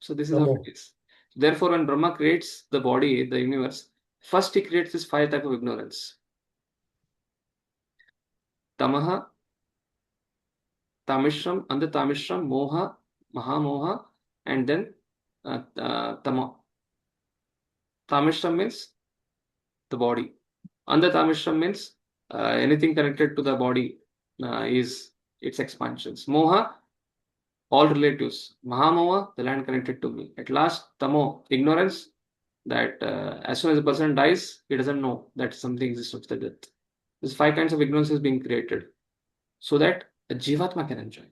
[SPEAKER 1] So this is how it is. Therefore, when Brahma creates the body, the universe, first he creates this 5 types of ignorance. Tamaha, Tamishram, and the Tamishram, Moha, Mahamoha, and then Tama. Tamishram means the body. Under Tamishram means anything connected to the body is its expansions. Moha, all relatives. Mahamoha, the land connected to me. At last, Tamo, ignorance, that as soon as a person dies, he doesn't know that something exists after death. These 5 kinds of ignorance is being created so that a Jivatma can enjoy.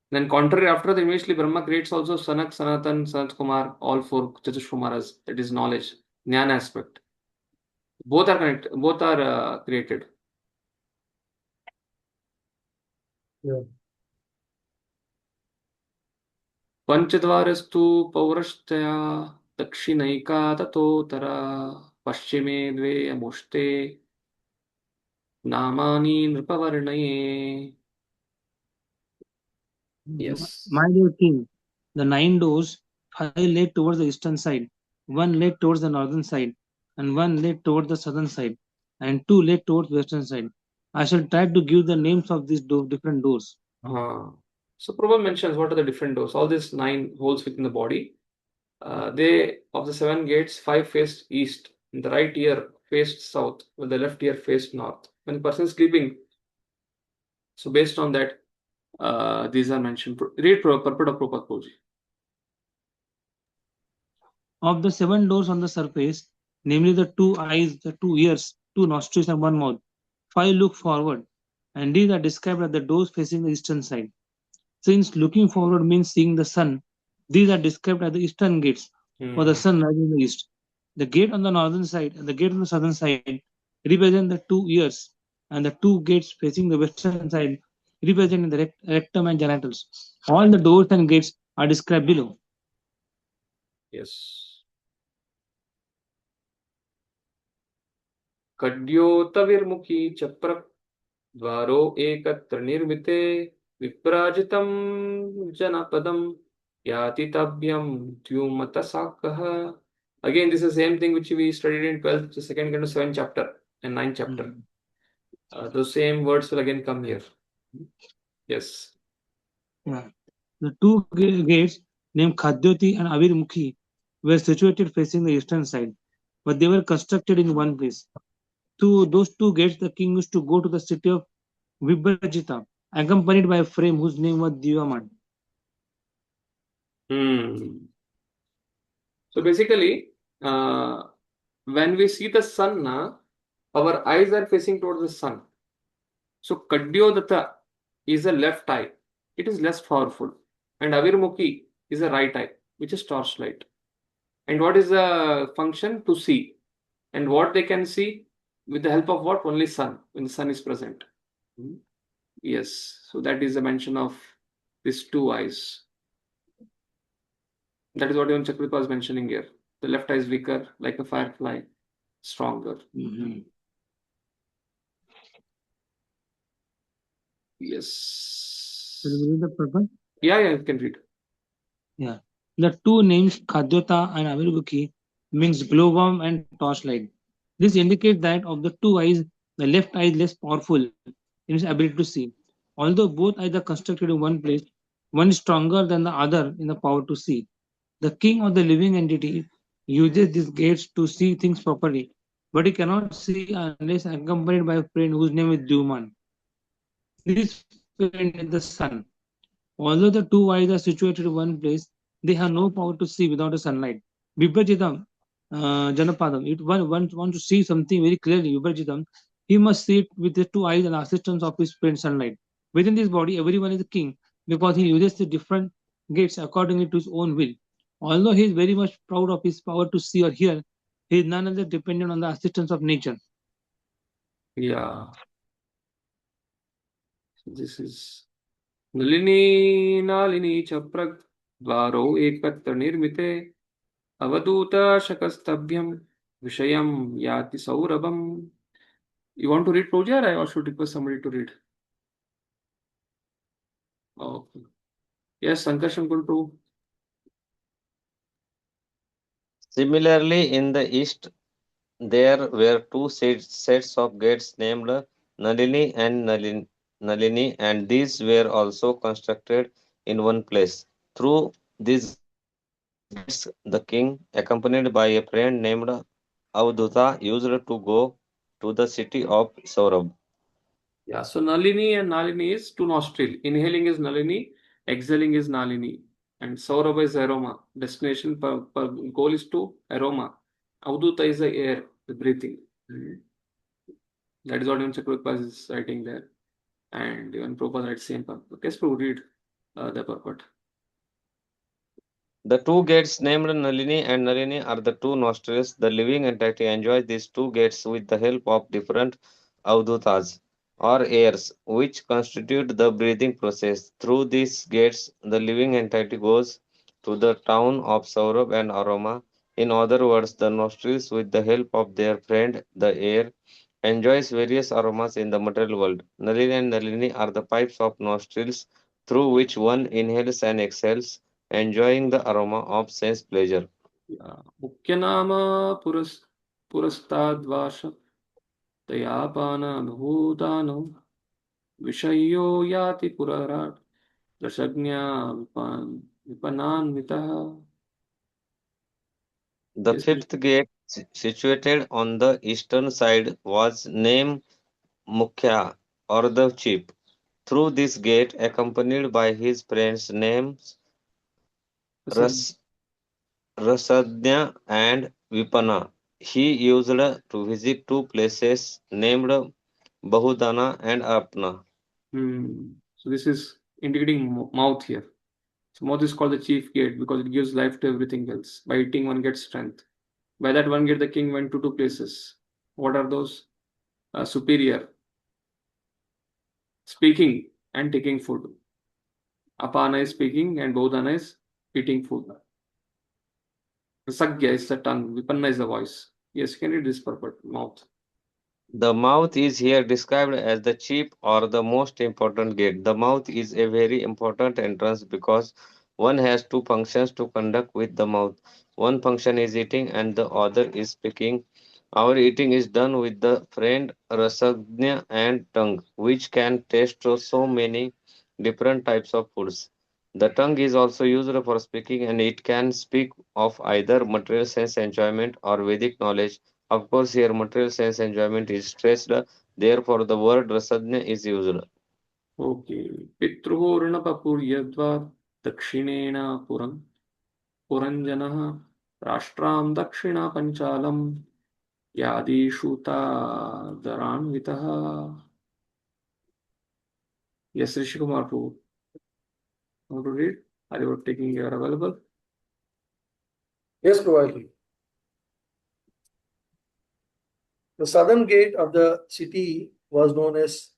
[SPEAKER 1] Then contrary, after that, immediately Brahma creates also Sanak, Sanatan, Sanat Kumar, all 4 Chatushkumaras, that is knowledge, Jnana aspect. Both are connected, both are created.
[SPEAKER 2] Yeah.
[SPEAKER 1] Panchadvarastu Paurashtaya Dakshinaika Tatotara Paschime Dve Amushte Namani Nripavarnaye. Yes.
[SPEAKER 5] My dear king, the 9 doors, 5 led towards the eastern side, 1 led towards the northern side, and 1 led towards the southern side, and 2 led towards the western side. I shall try to give the names of these different doors.
[SPEAKER 1] So Prabhupada mentions what are the different doors. All these 9 holes within the body. They, of the 7 gates, 5 faced east. The right ear faced south, while the left ear faced north. When the person is sleeping, so based on that, these are mentioned. Read purport of Prabhupada Purji.
[SPEAKER 5] Of the 7 doors on the surface, namely the 2 eyes, the 2 ears, 2 nostrils, and 1 mouth, 5 look forward, and these are described as the doors facing the eastern side. Since looking forward means seeing the sun, these are described as the eastern gates, for the sun rising in the east. The gate on the northern side and the gate on the southern side represent the 2 ears, and the 2 gates facing the western side representing the rectum and genitals. All the doors and gates are described below.
[SPEAKER 1] Yes. Kadyotavirmukhi chapra dvaro ekatra nirmite viprajitam janapadam yati tabyam tyumata sakah. Again, this is the same thing which we studied in 12th, the 2nd kind of 7th chapter and 9th chapter. Those same words will again come here. Yes.
[SPEAKER 5] Yeah. The 2 gates named Khadyoti and Avirmukhi were situated facing the eastern side, but they were constructed in one place. To those 2 gates, the king used to go to the city of Vibrajita, accompanied by a frame whose name was Divaman.
[SPEAKER 1] So basically, when we see the sun, our eyes are facing towards the sun. So Kadyodatta is a left eye. It is less powerful. And Avirmukhi is a right eye, which is torchlight. And what is the function? To see. And what they can see with the help of what? Only sun, when the sun is present. Yes. So that is the mention of these two eyes. That is what even Chakrita was mentioning here. The left eye is weaker, like a firefly, stronger. Yes.
[SPEAKER 5] Can you read the purpose?
[SPEAKER 1] Yeah, you can read.
[SPEAKER 5] Yeah. The two names Khadyota and Avirmukhi means glowworm and torchlight. This indicates that of the two eyes, the left eye is less powerful in its ability to see. Although both eyes are constructed in one place, one is stronger than the other in the power to see. The king of the living entity uses these gates to see things properly, but he cannot see unless accompanied by a friend whose name is Duman. This friend is the sun. Although the two eyes are situated in one place, they have no power to see without the sunlight. Vibhajitam, Janapadam, if one wants to see something very clearly, Vibhajitam, he must see it with the two eyes and assistance of his friend sunlight. Within this body, everyone is a king because he uses the different gates accordingly to his own will. Although he is very much proud of his power to see or hear, he is none other dependent on the assistance of nature.
[SPEAKER 1] Yeah. This is Nalini Nalini Chaprag Dvaro Ekatra Nirmite Avaduta Shakastabhyam Vishayam Yati Saurabham. You want to read Pooja, or should request somebody to read? Okay. Yes, Sankarshan Guru.
[SPEAKER 3] Similarly, in the east, there were two sets of gates named Nalini and Nalini, and these were also constructed in one place. Through these gates, the king, accompanied by a friend named Avduta, used to go to the city of Saurabh.
[SPEAKER 1] Yeah, so Nalini and Nalini is two nostril. Inhaling is Nalini, exhaling is Nalini. And Saurabha is aroma. Destination per goal is to aroma. Avduta is the air, the breathing. That is what even Chakravarti is writing there. And even Prabhupada writes same purport. Yes, Prabhu, read the purport.
[SPEAKER 3] The two gates named Nalini and Nalini are the two nostrils. The living entity enjoys these two gates with the help of different avdutas or airs, which constitute the breathing process. Through these gates, the living entity goes to the town of Saurabh and Aroma. In other words, the nostrils, with the help of their friend, the air, enjoys various aromas in the material world. Nalini and Nalini are the pipes of nostrils through which one inhales and exhales, enjoying the aroma of sense pleasure.
[SPEAKER 1] Mukyanama purastadvasha tayapana bhutano vishayo yati purarat rashagnya vipananvitaha.
[SPEAKER 3] The fifth gate, situated on the eastern side, was named Mukhya, or the chief. Through this gate, accompanied by his friends named Rasagnya and Vipana, he used to visit two places named Bahudana and Apna.
[SPEAKER 1] So this is indicating mouth here. So mouth is called the chief gate because it gives life to everything else. By eating, one gets strength. By that one gate, the king went to two places. What are those? Superior, speaking and taking food. Apana is speaking and Bodhana is eating food. Sagya is the tongue. Vipanna is the voice. Yes, can you read this purport? Mouth.
[SPEAKER 3] The mouth is here described as the chief or the most important gate. The mouth is a very important entrance because one has two functions to conduct with the mouth. One function is eating and the other is speaking. Our eating is done with the friend rasagnya and tongue, which can taste so many different types of foods. The tongue is also used for speaking and it can speak of either material sense enjoyment or Vedic knowledge. Of course, here material sense enjoyment is stressed, therefore the word rasagna is used.
[SPEAKER 1] Okay. Pitruhornapapur yadva dakshinena puram Puranjana Rashtraam Dakshina Panchalam Yadishuta Dharanvitaha. Yes, Rishi Kumar Prabhu. Want to read? Are you taking your available?
[SPEAKER 2] Yes, Prabhu. The southern gate of the city was known as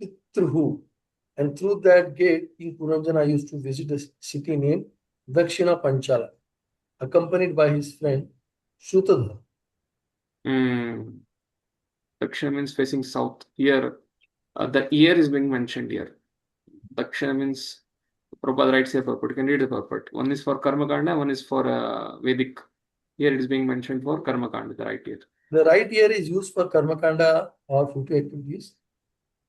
[SPEAKER 2] Pitruhu, and through that gate, King Puranjana used to visit a city named Dakshina Panchala, accompanied by his friend Shrutadhara.
[SPEAKER 1] Dakshina means facing south. Here, the ear is being mentioned here. Dakshina means, Prabhupada writes here purport. You can read the purport. One is for Karma Kanda, one is for Vedic. Here it is being mentioned for Karma Kanda, the right ear.
[SPEAKER 2] The right ear is used for Karma Kanda or fruitive activities.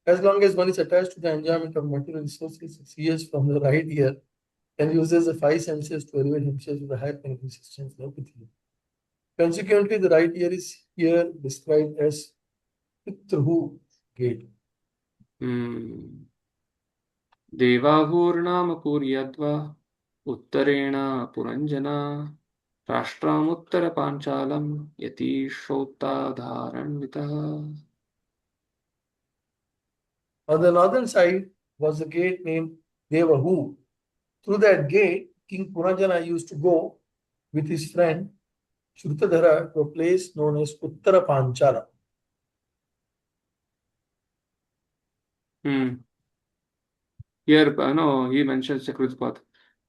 [SPEAKER 2] As long as one is attached to the enjoyment of material resources, it hears from the right ear and uses the five senses to elevate himself to the higher penetrating systems like Pitru. Consequently, the right ear is here described as Pitru gate.
[SPEAKER 1] Devahurnam Puryadva Uttarena Puranjana Rashtramuttara Panchalam Yati Shota Dharanvitaha.
[SPEAKER 2] On the northern side was a gate named Devahu. Through that gate, King Puranjana used to go with his friend Shrutadhara to a place known as Uttara Panchala.
[SPEAKER 1] Here, no, he mentions Chakravarti path.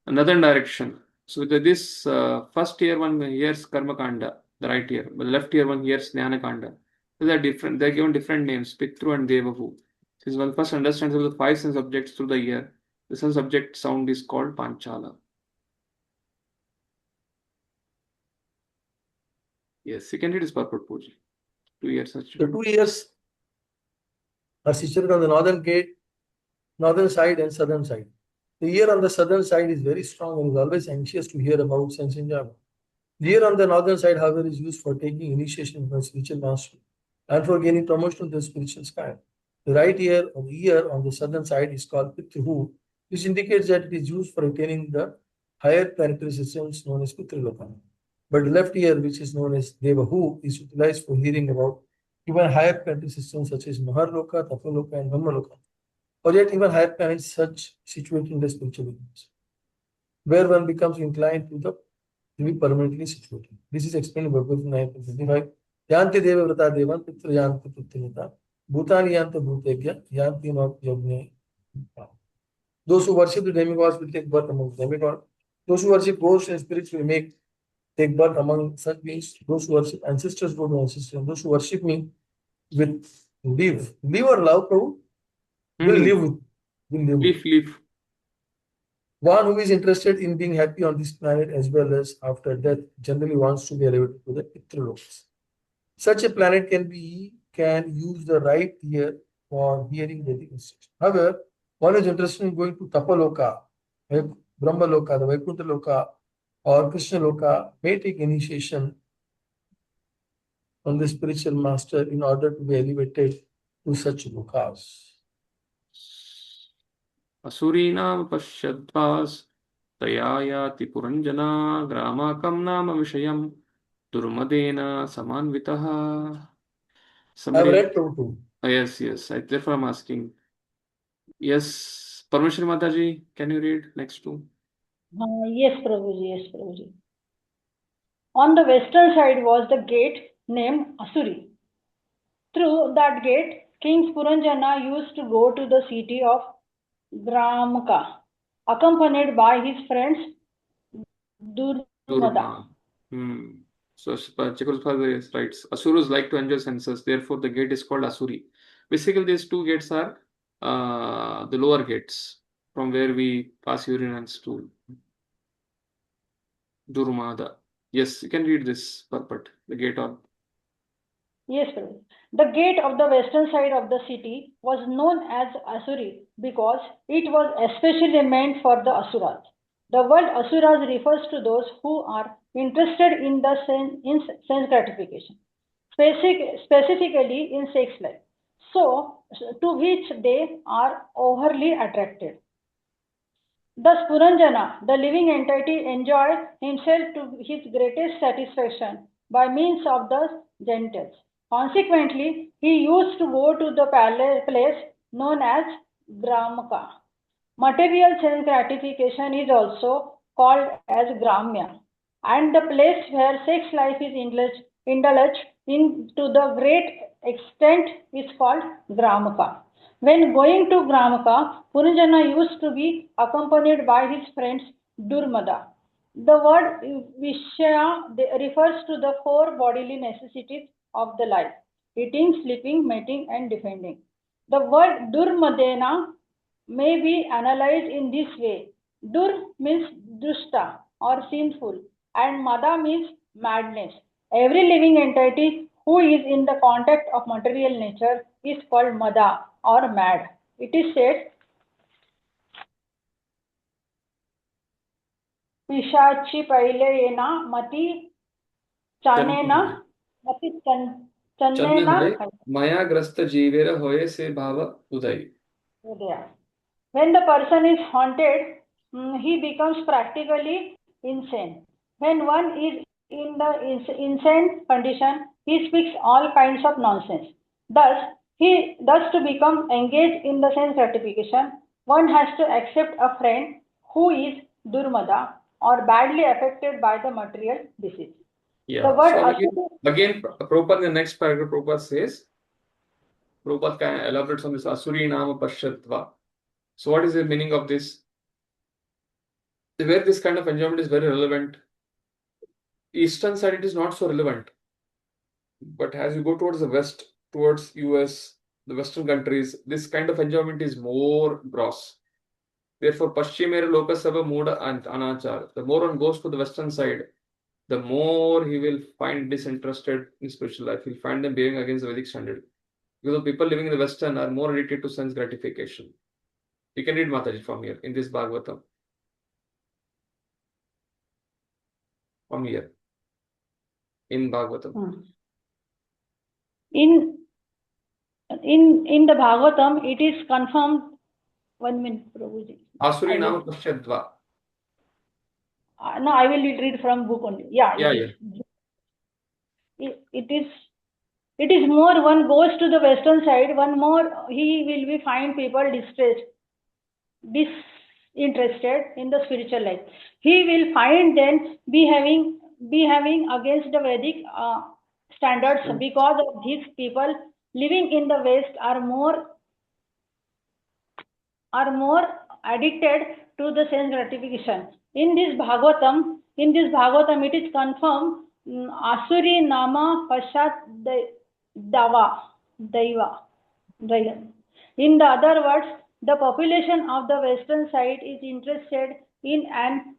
[SPEAKER 1] Another direction. So this first ear one hears Karma Kanda, the right ear. The left ear one hears Jnana Kanda. So they are different. They are given different names, Pitru and Devahu. Since one first understands the five sense objects through the ear, the sense object sound is called Panchala. Yes, you can read his purport, Puji. 2 years.
[SPEAKER 2] The 2 years are situated on the northern side and southern side. The ear on the southern side is very strong and is always anxious to hear about sense enjoyment. The ear on the northern side, however, is used for taking initiation from spiritual mastery and for gaining promotion to the spiritual sky. The right ear or the ear on the southern side is called Pitruhu, which indicates that it is used for attaining the higher planetary systems known as Pitraloka. But the left ear, which is known as Devahu, is utilized for hearing about even higher planetary systems such as Maharloka, Tapaloka, and Brahmaloka, or yet even higher planets such situated in the spiritual universe, where one becomes inclined to be permanently situated. This is explained in Bhagavad Gita 9:25. Yanti deva vrata devan pitra yanti prityanita bhutani yanta bhutegya yanti not yajne. Those who worship the demigods will take birth among the demigods. Those who worship ghosts and spirits will take birth among such beings. Those who worship ancestors go to ancestors. Those who worship me will live. Live or love, Prabhu? Will live with. Will live.
[SPEAKER 1] Live.
[SPEAKER 2] One who is interested in being happy on this planet as well as after death generally wants to be elevated to the Pitralokas. Such a planet can use the right ear for hearing Vedic instruction. However, one is interested in going to Tapaloka, Brahmaloka, the Vaikuntha Loka, or Krishna Loka may take initiation from the spiritual master in order to be elevated to such lokas.
[SPEAKER 1] Asurinam Pashyadvas Tayayati Puranjana Gramakam Nama Vishayam Durmadena Samanvitaha.
[SPEAKER 2] I've read Prabhu.
[SPEAKER 1] Yes. Therefore I'm asking. Yes, Parmeshwari Mataji, can you read next two?
[SPEAKER 4] Yes, Prabhuji. On the western side was the gate named Asuri. Through that gate, King Puranjana used to go to the city of Gramaka, accompanied by his friends Durmada.
[SPEAKER 1] So Chakravarti writes, Asurus like to enjoy senses, therefore the gate is called Asuri. Basically, these two gates are the lower gates from where we pass urine and stool. Durmada. Yes, you can read this purport, the gate on.
[SPEAKER 4] Yes, Prabhu. The gate of the western side of the city was known as Asuri because it was especially meant for the Asuras. The word Asuras refers to those who are interested in sense gratification, specifically in sex life, so to which they are overly attracted. Thus, Puranjana, the living entity, enjoyed himself to his greatest satisfaction by means of the genitals. Consequently, he used to go to the place known as Gramaka. Material sense gratification is also called as Gramya, and the place where sex life is indulged in to the great extent is called Gramaka. When going to Gramaka, Puranjana used to be accompanied by his friends Durmada. The word Vishya refers to the four bodily necessities of the life: eating, sleeping, mating, and defending. The word Durmadena may be analyzed in this way. Dur means dusta or sinful, and mada means madness. Every living entity who is in the contact of material nature is called mada or mad. It is said, पिशाची पहिले येना मती चानेना मती चन्नेना
[SPEAKER 1] maya grasta jivera hoye se bhava udai.
[SPEAKER 4] When the person is haunted, he becomes practically insane. When one is in the insane condition, he speaks all kinds of nonsense. Thus to become engaged in the sense gratification, one has to accept a friend who is durmada or badly affected by the material disease.
[SPEAKER 1] Yeah.
[SPEAKER 4] The word
[SPEAKER 1] so again, Prabhupada in the next paragraph, Prabhupada says, Prabhupada can elaborate on this Asuri Nama Pashatva. So what is the meaning of this? Where this kind of enjoyment is very relevant. Eastern side it is not so relevant. But as you go towards the west, towards US, the western countries, this kind of enjoyment is more gross. Therefore, Paschimera Lokasabha Muda and Anachar. The more one goes to the western side, the more he will find disinterested in spiritual life. He'll find them behaving against the Vedic standard. Because the people living in the western are more addicted to sense gratification. You can read Mataji from here in this Bhagavatam. From here. In Bhagavatam.
[SPEAKER 4] In the Bhagavatam, it is confirmed. 1 minute, Prabhuji.
[SPEAKER 1] Asuri Nama Pashyadva.
[SPEAKER 4] No, I will read from book only. It is more, one goes to the western side, one more he will be find people disinterested in the spiritual life. He will find them behaving against the Vedic standards because of these people living in the West are more addicted to the sense gratification. In this Bhagavatam, it is confirmed Asuri Nama Pashat Daiva. In the other words, the population of the western side is interested in an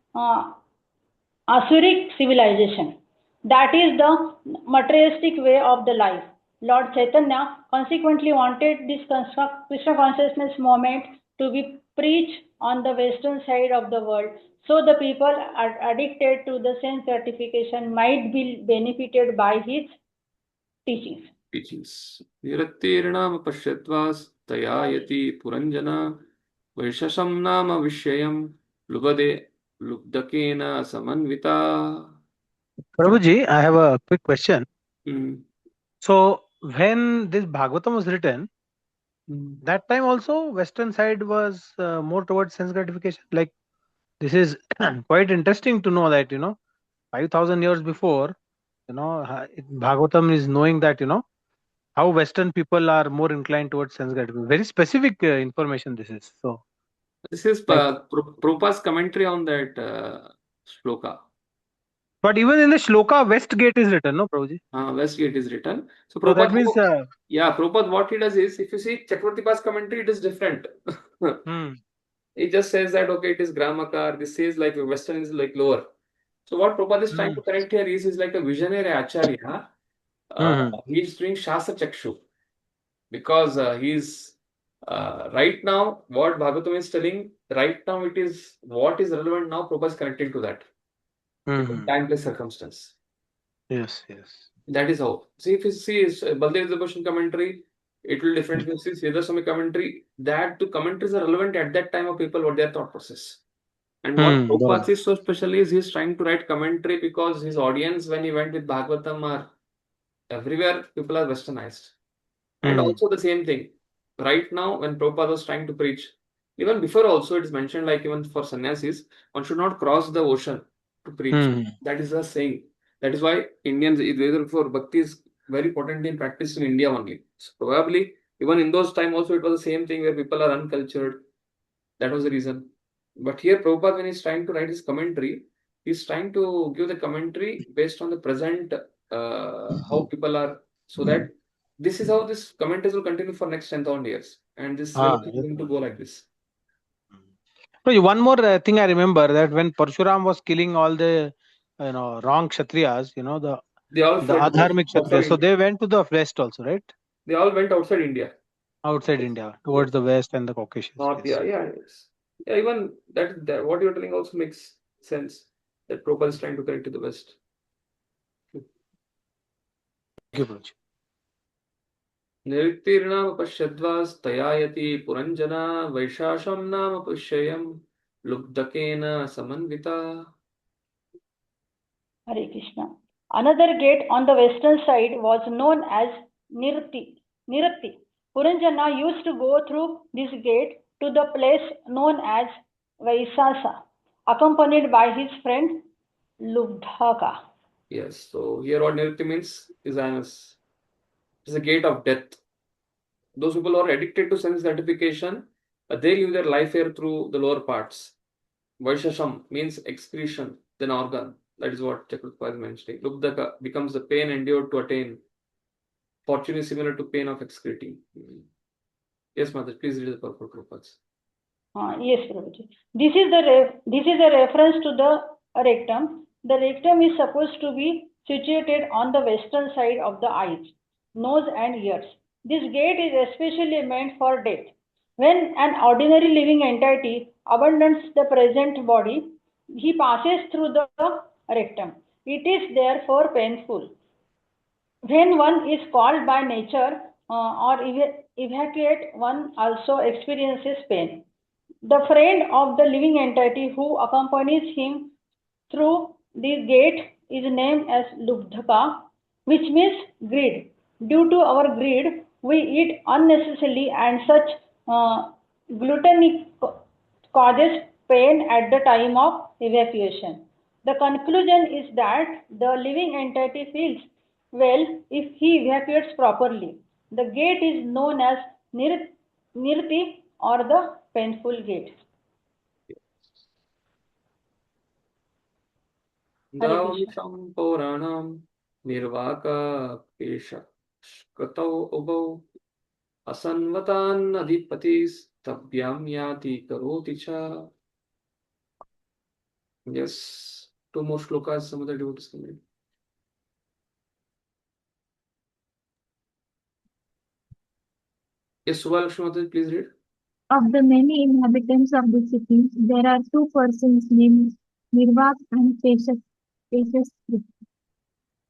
[SPEAKER 4] Asuric civilization. That is the materialistic way of the life. Lord Chaitanya consequently wanted this Krishna consciousness movement to be preached on the western side of the world, so the people are addicted to the sense gratification might be benefited by his teachings.
[SPEAKER 1] Nirattirnam Pashatvas Tayayati Puranjana Vaishasham Nama Vishayam Lubdakena Samanvita.
[SPEAKER 5] Prabhuji, I have a quick question. So, when this Bhagavatam was written, that time also Western side was more towards sense gratification. Like, this is quite interesting to know that 5,000 years before, Bhagavatam is knowing that how Western people are more inclined towards sense gratification. Very specific information this is. So
[SPEAKER 1] this is Prabhupada's commentary on that shloka.
[SPEAKER 5] But even in the shloka, West Gate is written, no, Prabhuji?
[SPEAKER 1] West Gate is written. So
[SPEAKER 5] Prabhupada, that means
[SPEAKER 1] Prabhupada, what he does is, if you see Chakravarti's commentary, it is different. It just says that, okay, it is Gramakar. This says like Western is like lower. So what Prabhupada is trying to connect here is like a visionary Acharya. He is doing Shastra Chakshu. Because he's right now, what Bhagavatam is telling, right now it is what is relevant now, Prabhupada is connecting to that. Time, place, circumstance.
[SPEAKER 5] Yes.
[SPEAKER 1] That is how. See, if you see Baldev Devotion commentary, it will differently. See Sridhar Swami commentary, that the commentaries are relevant at that time of people, what their thought process. And what Prabhupada is so special is he's trying to write commentary because his audience, when he went with Bhagavatam, are everywhere people are westernized. And also the same thing. Right now, when Prabhupada was trying to preach, even before also it is mentioned, like even for sannyasis, one should not cross the ocean to preach. That is a saying. That is why Indians, either for bhakti is very potently practiced in India only. So probably even in those time also it was the same thing where people are uncultured. That was the reason. But here Prabhupada, when he's trying to write his commentary, he's trying to give the commentary based on the present how people are, so that this is how this commentaries will continue for next 10,000 years, and this is going to go like this.
[SPEAKER 5] So one more thing I remember, that when Parshuram was killing all the wrong Kshatriyas, the adharmic Kshatriyas, so they went to the west also, right?
[SPEAKER 1] They all went outside India.
[SPEAKER 5] Outside India, towards the west and the Caucasus.
[SPEAKER 1] North, yes. Yeah, even that what you're telling also makes sense, that Prabhupada is trying to connect to the west.
[SPEAKER 5] Thank you, Prabhuji.
[SPEAKER 1] Nirtirna pashadvas tayayati puranjana vaishasham nama pushyayam lubdakena samanvita.
[SPEAKER 4] Hare Krishna. Another gate on the western side was known as Nirti. Puranjana used to go through this gate to the place known as Vaisasa, accompanied by his friend Lubdhaka.
[SPEAKER 1] Yes, so here what Nirti means is anus. It is a gate of death. Those people who are addicted to sense gratification, they live their life here through the lower parts. Vaishasham means excretion, then organ. That is what Chakrutpa is mentioning. Lubdaka becomes the pain endured to attain. Fortune is similar to pain of excreting. Yes, Mother, please read the purport, Prabhupada.
[SPEAKER 4] Yes, Prabhuji. This is a reference to the rectum. The rectum is supposed to be situated on the western side of the eyes, nose and ears. This gate is especially meant for death. When an ordinary living entity abandons the present body, he passes through the rectum. It is therefore painful. When one is called by nature or evacuate, one also experiences pain. The friend of the living entity who accompanies him through this gate is named as Lubdhaka, which means greed. Due to our greed, we eat unnecessarily, and such gluttony causes pain at the time of evacuation. The conclusion is that the living entity feels well if he evacuates properly. The gate is known as Nirti or the painful gate.
[SPEAKER 1] Davamsham Puranam Nirvaka Pesha Skatau Ubau Asanvatan Adhipatis Tabhyam Yati Karoti Cha. Yes, two more shlokas, some other devotees can read. Yes, Subhalakshmi, please read.
[SPEAKER 7] Of the many inhabitants of the city, there are two persons named Nirvak and Peshas.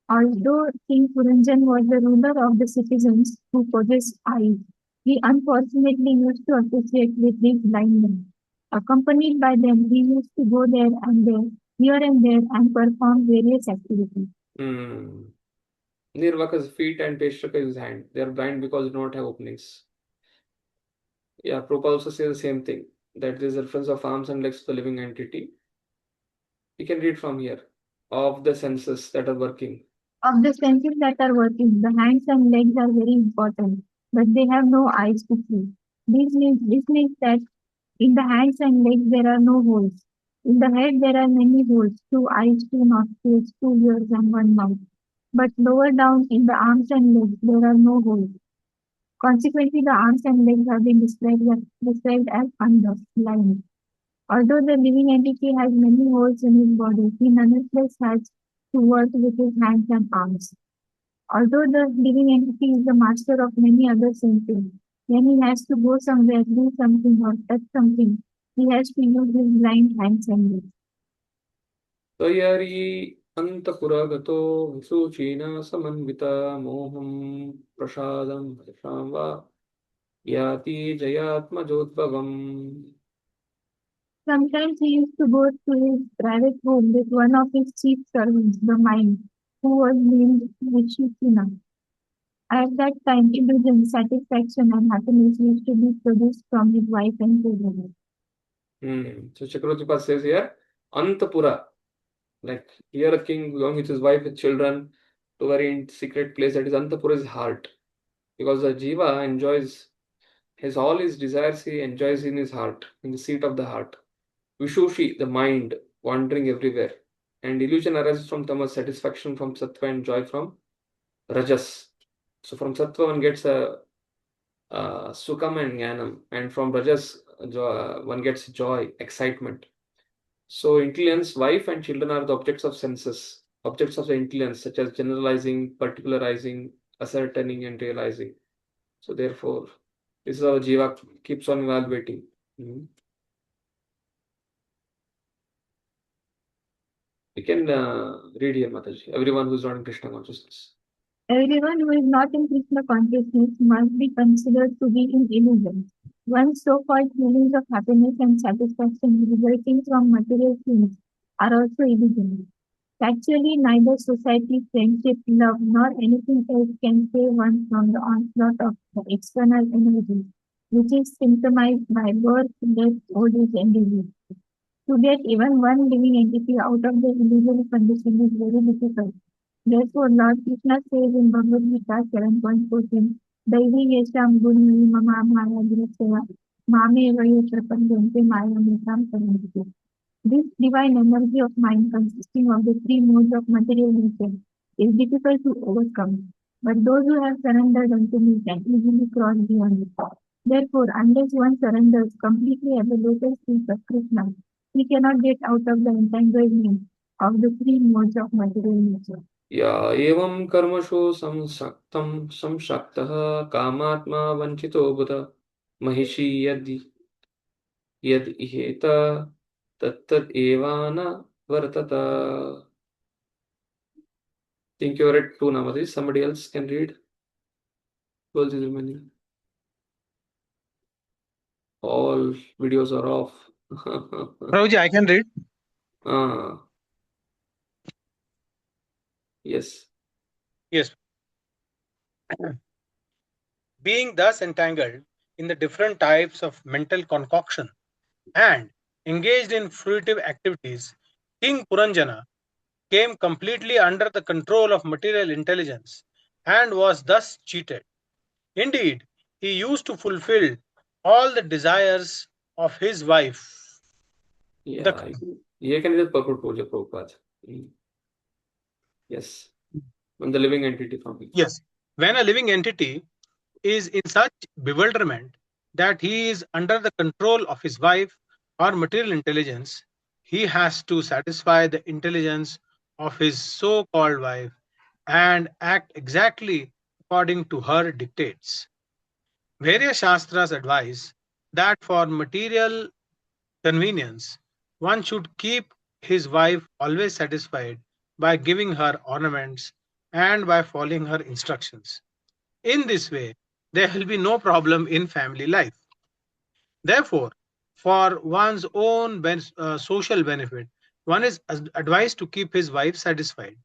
[SPEAKER 7] Although King Puranjan was the ruler of the citizens who possessed eyes, he unfortunately used to associate with these blind men. Accompanied by them, he used to go there and there, here and there, and perform various activities.
[SPEAKER 1] Nirvaka's feet and Peshaka is his hand. They are blind because they do not have openings. Yeah, Prabhupada also says the same thing, that there is a reference of arms and legs to the living entity. You can read from here, of the senses that are working.
[SPEAKER 7] Of the senses that are working, the hands and legs are very important, but they have no eyes to see. This means that in the hands and legs there are no holes. In the head there are many holes, 2 eyes, 2 nostrils, 2 ears and 1 mouth. But lower down in the arms and legs there are no holes. Consequently, the arms and legs have been described as andha, blind. Although the living entity has many holes in his body, he nonetheless has to work with his hands and arms. Although the living entity is the master of many other senses, when he has to go somewhere, do something or touch something, he has to use his blind hands and legs.
[SPEAKER 1] Tayari Antapuragato Visuchina Samanvita Moham Prasadam Shamba Yati Jayatma Jodbhavam.
[SPEAKER 7] Sometimes he used to go to his private room with one of his chief servants, the mind, who was named Vishishina. At that time, illusion, satisfaction, and happiness used to be produced from his wife and children.
[SPEAKER 1] So Chakravarti says here, Antapura, like here a king going with his wife with children to a very secret place, that is Antapura's heart. Because the Jiva enjoys all his desires, he enjoys in his heart, in the seat of the heart. Vishushi, the mind, wandering everywhere. And illusion arises from tamas, satisfaction from sattva, and joy from rajas. So from sattva one gets a sukam and jnanam, and from rajas one gets joy, excitement. So intelligence, wife and children are the objects of senses, objects of the intelligence, such as generalizing, particularizing, ascertaining, and realizing. So therefore, this is how Jiva keeps on evaluating. We can read here, Mataji. Everyone who is not in Krishna consciousness.
[SPEAKER 7] Everyone who is not in Krishna consciousness must be considered to be in illusion. One's so-called feelings of happiness and satisfaction resulting from material things are also illusions. Actually, neither society, friendship, love, nor anything else can save one from the onslaught of the external energy, which is symptomized by birth, death, old age, and disease. To get even one living entity out of the illusory condition is very difficult. Therefore, Lord Krishna says in Bhagavad Gita 7.14, Daivi yesham gunvi mama maya drasya mame vayesha pandante maya metam paranti. This divine energy of mind consisting of the three modes of material nature is difficult to overcome, but those who have surrendered unto me can easily cross beyond it. Therefore, unless one surrenders completely at the lotus feet of Krishna, he cannot get out of the entanglement of the three modes of material nature.
[SPEAKER 1] Ya evam karmashu samsaktam samshaktaha kamatma vanchito buddha mahishi yad iheta tattat evana vartata. Think you read two Namadis. Somebody else can read. Who else is remaining? All videos are off.
[SPEAKER 5] Prabhuji, I can read.
[SPEAKER 1] Yes.
[SPEAKER 5] Yes. Being thus entangled in the different types of mental concoction and engaged in fruitive activities, King Puranjana came completely under the control of material intelligence and was thus cheated. Indeed, he used to fulfill all the desires of his wife.
[SPEAKER 1] Yeah, ये can just purport Prabhupada. Yes. When the living entity from him.
[SPEAKER 5] Yes. When a living entity is in such bewilderment that he is under the control of his wife or material intelligence, he has to satisfy the intelligence of his so-called wife and act exactly according to her dictates. Various Shastras advise that for material convenience, one should keep his wife always satisfied by giving her ornaments and by following her instructions. In this way, there will be no problem in family life. Therefore, for one's own social benefit, one is advised to keep his wife satisfied.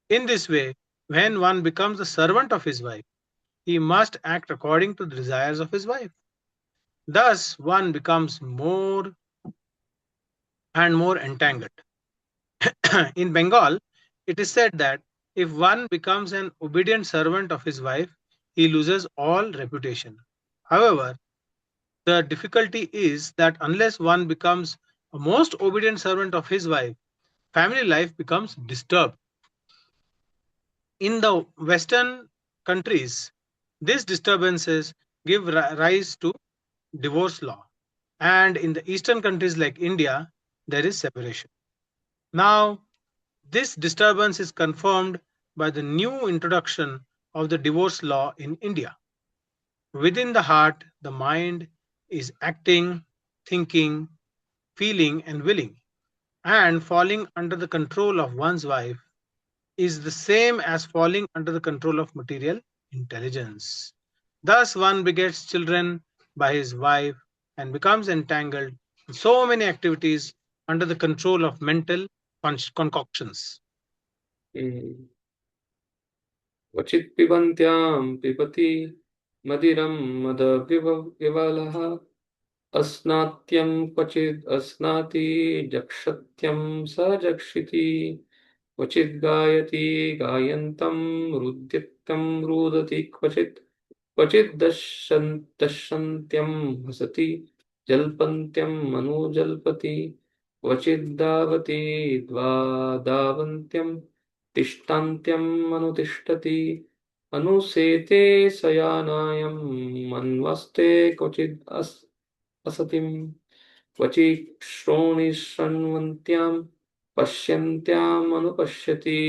[SPEAKER 5] In this way, when one becomes the servant of his wife, he must act according to the desires of his wife. Thus, one becomes more and more entangled. In Bengal, it is said that if one becomes an obedient servant of his wife, he loses all reputation. However, the difficulty is that unless one becomes a most obedient servant of his wife, family life becomes disturbed. In the Western countries, these disturbances give rise to divorce law. And in the Eastern countries like India, there is separation. Now, this disturbance is confirmed by the new introduction of the divorce law in India. Within the heart, the mind is acting, thinking, feeling, and willing, and falling under the control of one's wife is the same as falling under the control of material intelligence. Thus, one begets children by his wife and becomes entangled So many activities under the control of mental concoctions.
[SPEAKER 1] Vachit pibantyam pipati madiram madavivalah asnatyam kvachid asnati jakshatyam sajakshiti क्वचित् गायति गायन्तं रुद्यत्तं रुदति क्वचित् दशन्त्यं हसति जल्पन्त्यं मनुजल्पति क्वचित् धावति धावन्त्यं तिष्ठन्त्यं अनुतिष्ठति अनुसेते शयानायं मन्वस्ते क्वचित् असतिं क्वचित् श्रोणिशृण्वन्त्यां पश्यन्त्याम् अनुपश्यति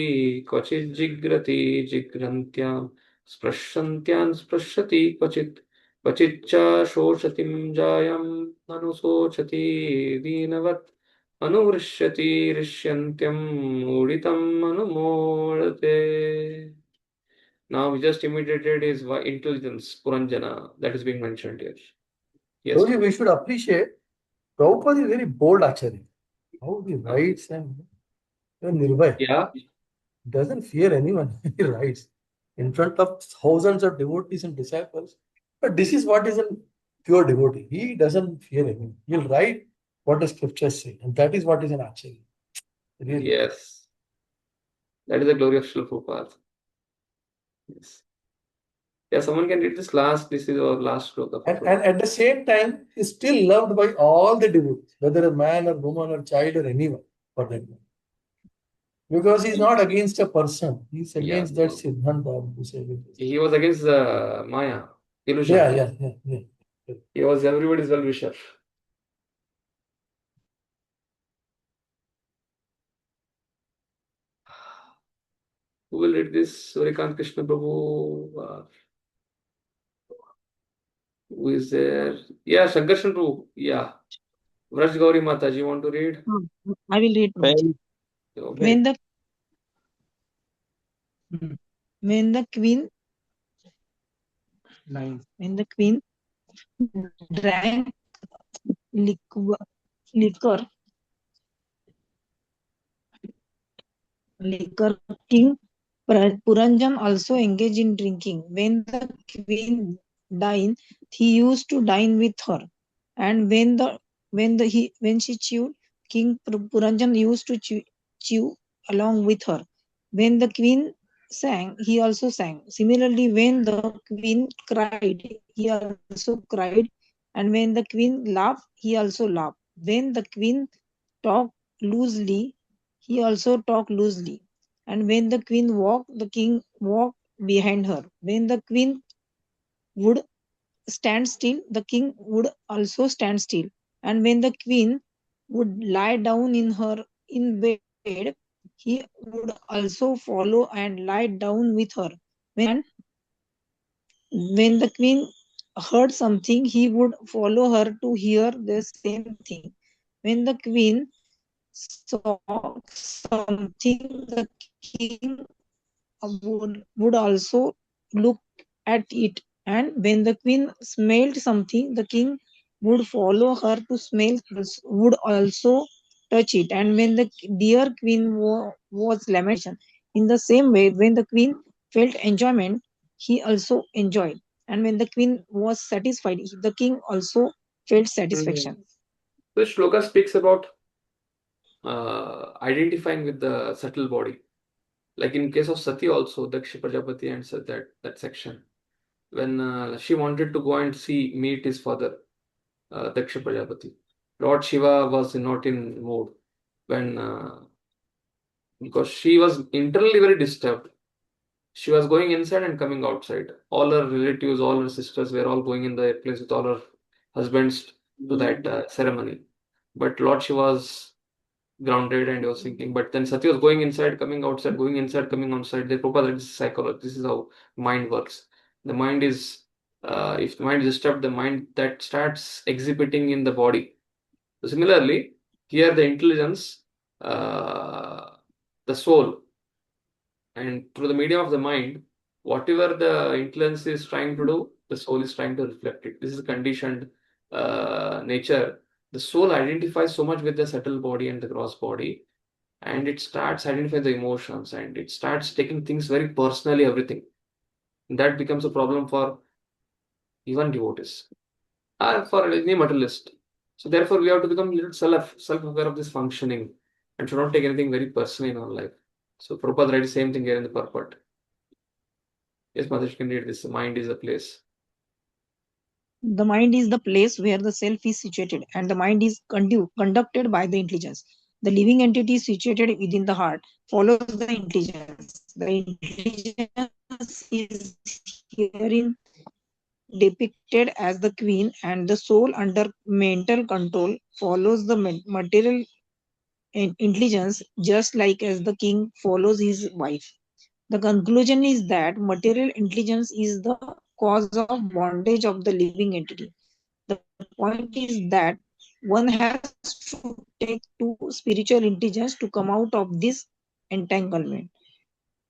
[SPEAKER 1] क्वचिज्जिघ्रति जिघ्रन्त्यां स्पृशन्त्यान् स्पृशति क्वचिच्च शोषतिं जायम् अनुशोचति दीनवत् अनुवृष्यति हृष्यन्त्यम् ऊडितम् अनुमोदते. Now we just imitated his intelligence, Puranjana, that is being mentioned here. Yes.
[SPEAKER 2] So we should appreciate Prabhupada is very bold Acharya. How he writes and Nirbhay.
[SPEAKER 1] Yeah.
[SPEAKER 2] Doesn't fear anyone. He writes in front of thousands of devotees and disciples. But this is what is a pure devotee. He doesn't fear anyone. He'll write what the scriptures say. And that is what is an Acharya. Really.
[SPEAKER 1] Yes. That is the glory of Srila Prabhupada. Yes. Yeah, someone can read this last. This is our last sloka.
[SPEAKER 2] And at the same time, he's still loved by all the devotees, whether a man or woman or child or anyone for that matter. Because he's not against a person. He's against that Siddhanta.
[SPEAKER 1] He was against the Maya, illusion.
[SPEAKER 2] Yeah.
[SPEAKER 1] He was everybody's well-wisher. Who will read this? Surikant Krishna Prabhu. Who is there? Yeah, Shankarshan Prabhu. Yeah. Vraj Gauri Mata, you want to read?
[SPEAKER 10] I will read.
[SPEAKER 1] Okay.
[SPEAKER 10] When the queen drank liquor, King Puranjan also engaged in drinking. When the queen dined, he used to dine with her, and when she chewed, King Puranjan used to chew along with her. When the queen sang, he also sang. Similarly, when the queen cried, he also cried, and when the queen laughed, he also laughed. When the queen talked loosely, he also talked loosely. And when the queen walked, the king walked behind her. When the queen would stand still, the king would also stand still. And when the queen would lie down in bed, he would also follow and lie down with her. When the queen heard something, he would follow her to hear the same thing. When the queen saw something, the king would also look at it. And when the queen smelled something, the king would follow her to smell, would also touch it. And when the dear queen was lamentation, in the same way, when the queen felt enjoyment, he also enjoyed. And when the queen was satisfied, the king also felt satisfaction.
[SPEAKER 1] The shloka speaks about identifying with the subtle body. Like in case of Sati also, Daksha Prajapati and that section. When she wanted to go and meet his father, Daksha Prajapati, Lord Shiva was not in mood because she was internally very disturbed. She was going inside and coming outside. All her relatives, all her sisters were all going in the place with all her husbands to that ceremony. But Lord Shiva was grounded and he was thinking. But then Sati was going inside, coming outside, going inside, coming outside. They propose this is psychology. This is how mind works. The mind is, if the mind is disturbed, the mind that starts exhibiting in the body. So similarly, here the intelligence, the soul, and through the medium of the mind, whatever the intelligence is trying to do, the soul is trying to reflect it. This is a conditioned nature the soul identifies so much with the subtle body and the gross body, and it starts identifying the emotions, and it starts taking things very personally, everything. And that becomes a problem for even devotees, or for any materialist. So therefore, we have to become a little self-aware of this functioning and should not take anything very personally in our life. So Prabhupada writes the same thing here in the purport. Yes, Mataji, can read this. The mind is a place.
[SPEAKER 10] The mind is the place where the self is situated, and the mind is conducted by the intelligence. The living entity situated within the heart follows the intelligence. The intelligence is herein depicted as the queen, and the soul under mental control follows the material intelligence, just like as the king follows his wife. The conclusion is that material intelligence is the cause of bondage of the living entity. The point is that one has to take to spiritual intelligence to come out of this entanglement.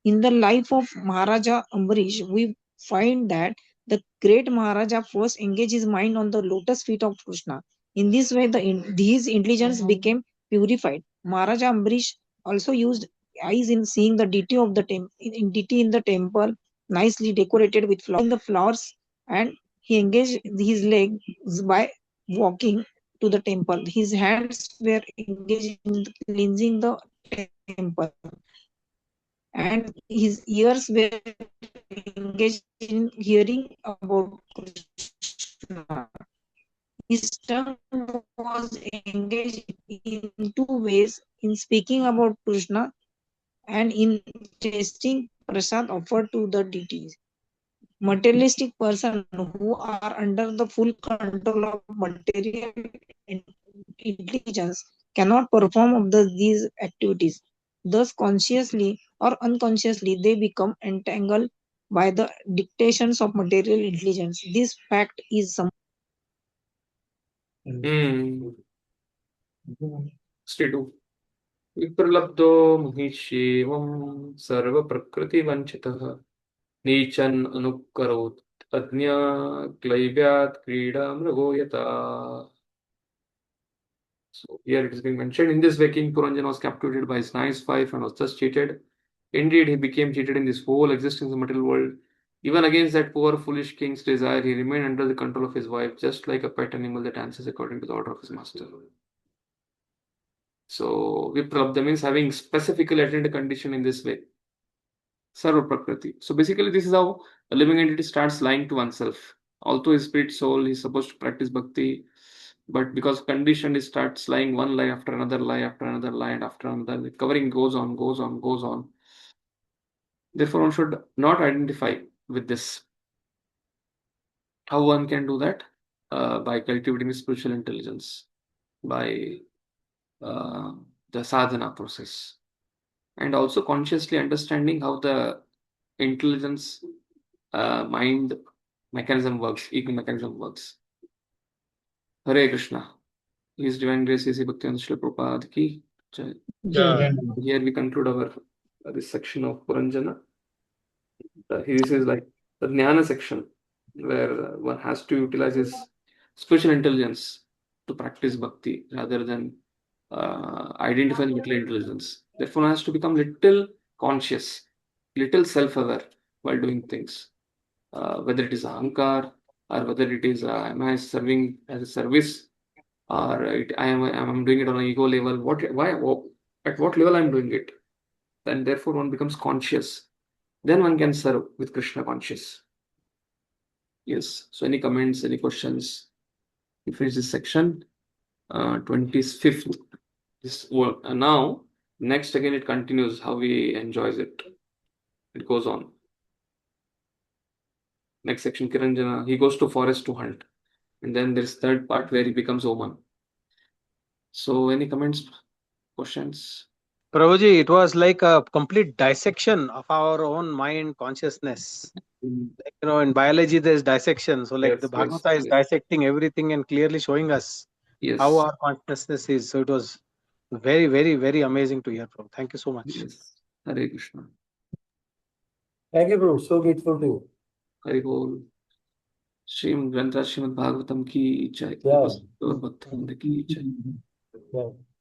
[SPEAKER 10] In the life of Maharaja Ambarish, we find that the great Maharaja first engaged his mind on the lotus feet of Krishna. In this way, his intelligence became purified. Maharaja Ambarish also used eyes in seeing the deity of the deity in the temple, nicely decorated with flowers, and he engaged his legs by walking to the temple. His hands were engaged in cleansing the temple, and his ears were engaged in hearing about Krishna. His tongue was engaged in two ways, in speaking about Krishna and in tasting prasad offered to the deities. Materialistic persons who are under the full control of material intelligence cannot perform these activities. Thus, consciously or unconsciously, they become entangled by the dictations of material intelligence. This fact is
[SPEAKER 1] Still, विप्रलब्धो महिष्येवं सर्वप्रकृतिवञ्चितः नीचन् अनुकरोत् अज्ञा क्लैब्यात् क्रीडा मृगो यथा. So here it is being mentioned, in this way King Puranjan was captivated by his nice wife and was thus cheated. Indeed, he became cheated in this whole existence of the material world. Even against that poor foolish king's desire, he remained under the control of his wife, just like a pet animal that answers according to the order of his master. So Vipralabdha means having specifically attained a condition in this way. Sarva Prakriti. So basically this is how a living entity starts lying to oneself. Although his spirit soul is supposed to practice bhakti, but because conditioned, he starts lying one lie after another lie after another lie and after another. The covering goes on, goes on, goes on. Therefore, one should not identify with this. How one can do that? By cultivating spiritual intelligence, by the sadhana process, and also consciously understanding how the intelligence mind mechanism works, ego mechanism works. Hare Krishna. His Divine Grace is Bhaktivedanta Swami Prabhupada ki jai. Here we conclude our this section of Puranjana. This is like the Jnana section, where one has to utilize his spiritual intelligence to practice bhakti rather than identify the material intelligence. Therefore, one has to become little conscious, little self-aware while doing things. Whether it is ahankar or whether it is am I serving as a service, or I am doing it on an ego level. At what level I am doing it? And therefore one becomes conscious. Then one can serve with Krishna conscious. Yes. So any comments, any questions? We finish this section. 25th. This now next again it continues how he enjoys it. It goes on. Next section, Kiranjana, he goes to forest to hunt. And then there's third part where he becomes Oman. So any comments, questions?
[SPEAKER 5] Prabhuji, it was like a complete dissection of our own mind consciousness. Like, in biology there's dissection. So like the Bhagavata is dissecting everything and clearly showing us how our consciousness is. So it was very, very, very amazing to hear from. Thank you so much.
[SPEAKER 1] Yes. Hare Krishna.
[SPEAKER 2] Thank you, bro. So grateful to you.
[SPEAKER 1] Hare Bol. Shrimad ग्रंथ श्रीमद् भागवतम की जय।
[SPEAKER 2] Yeah.
[SPEAKER 1] उपस्थित और भक्तवृंद की जय।
[SPEAKER 2] Yeah.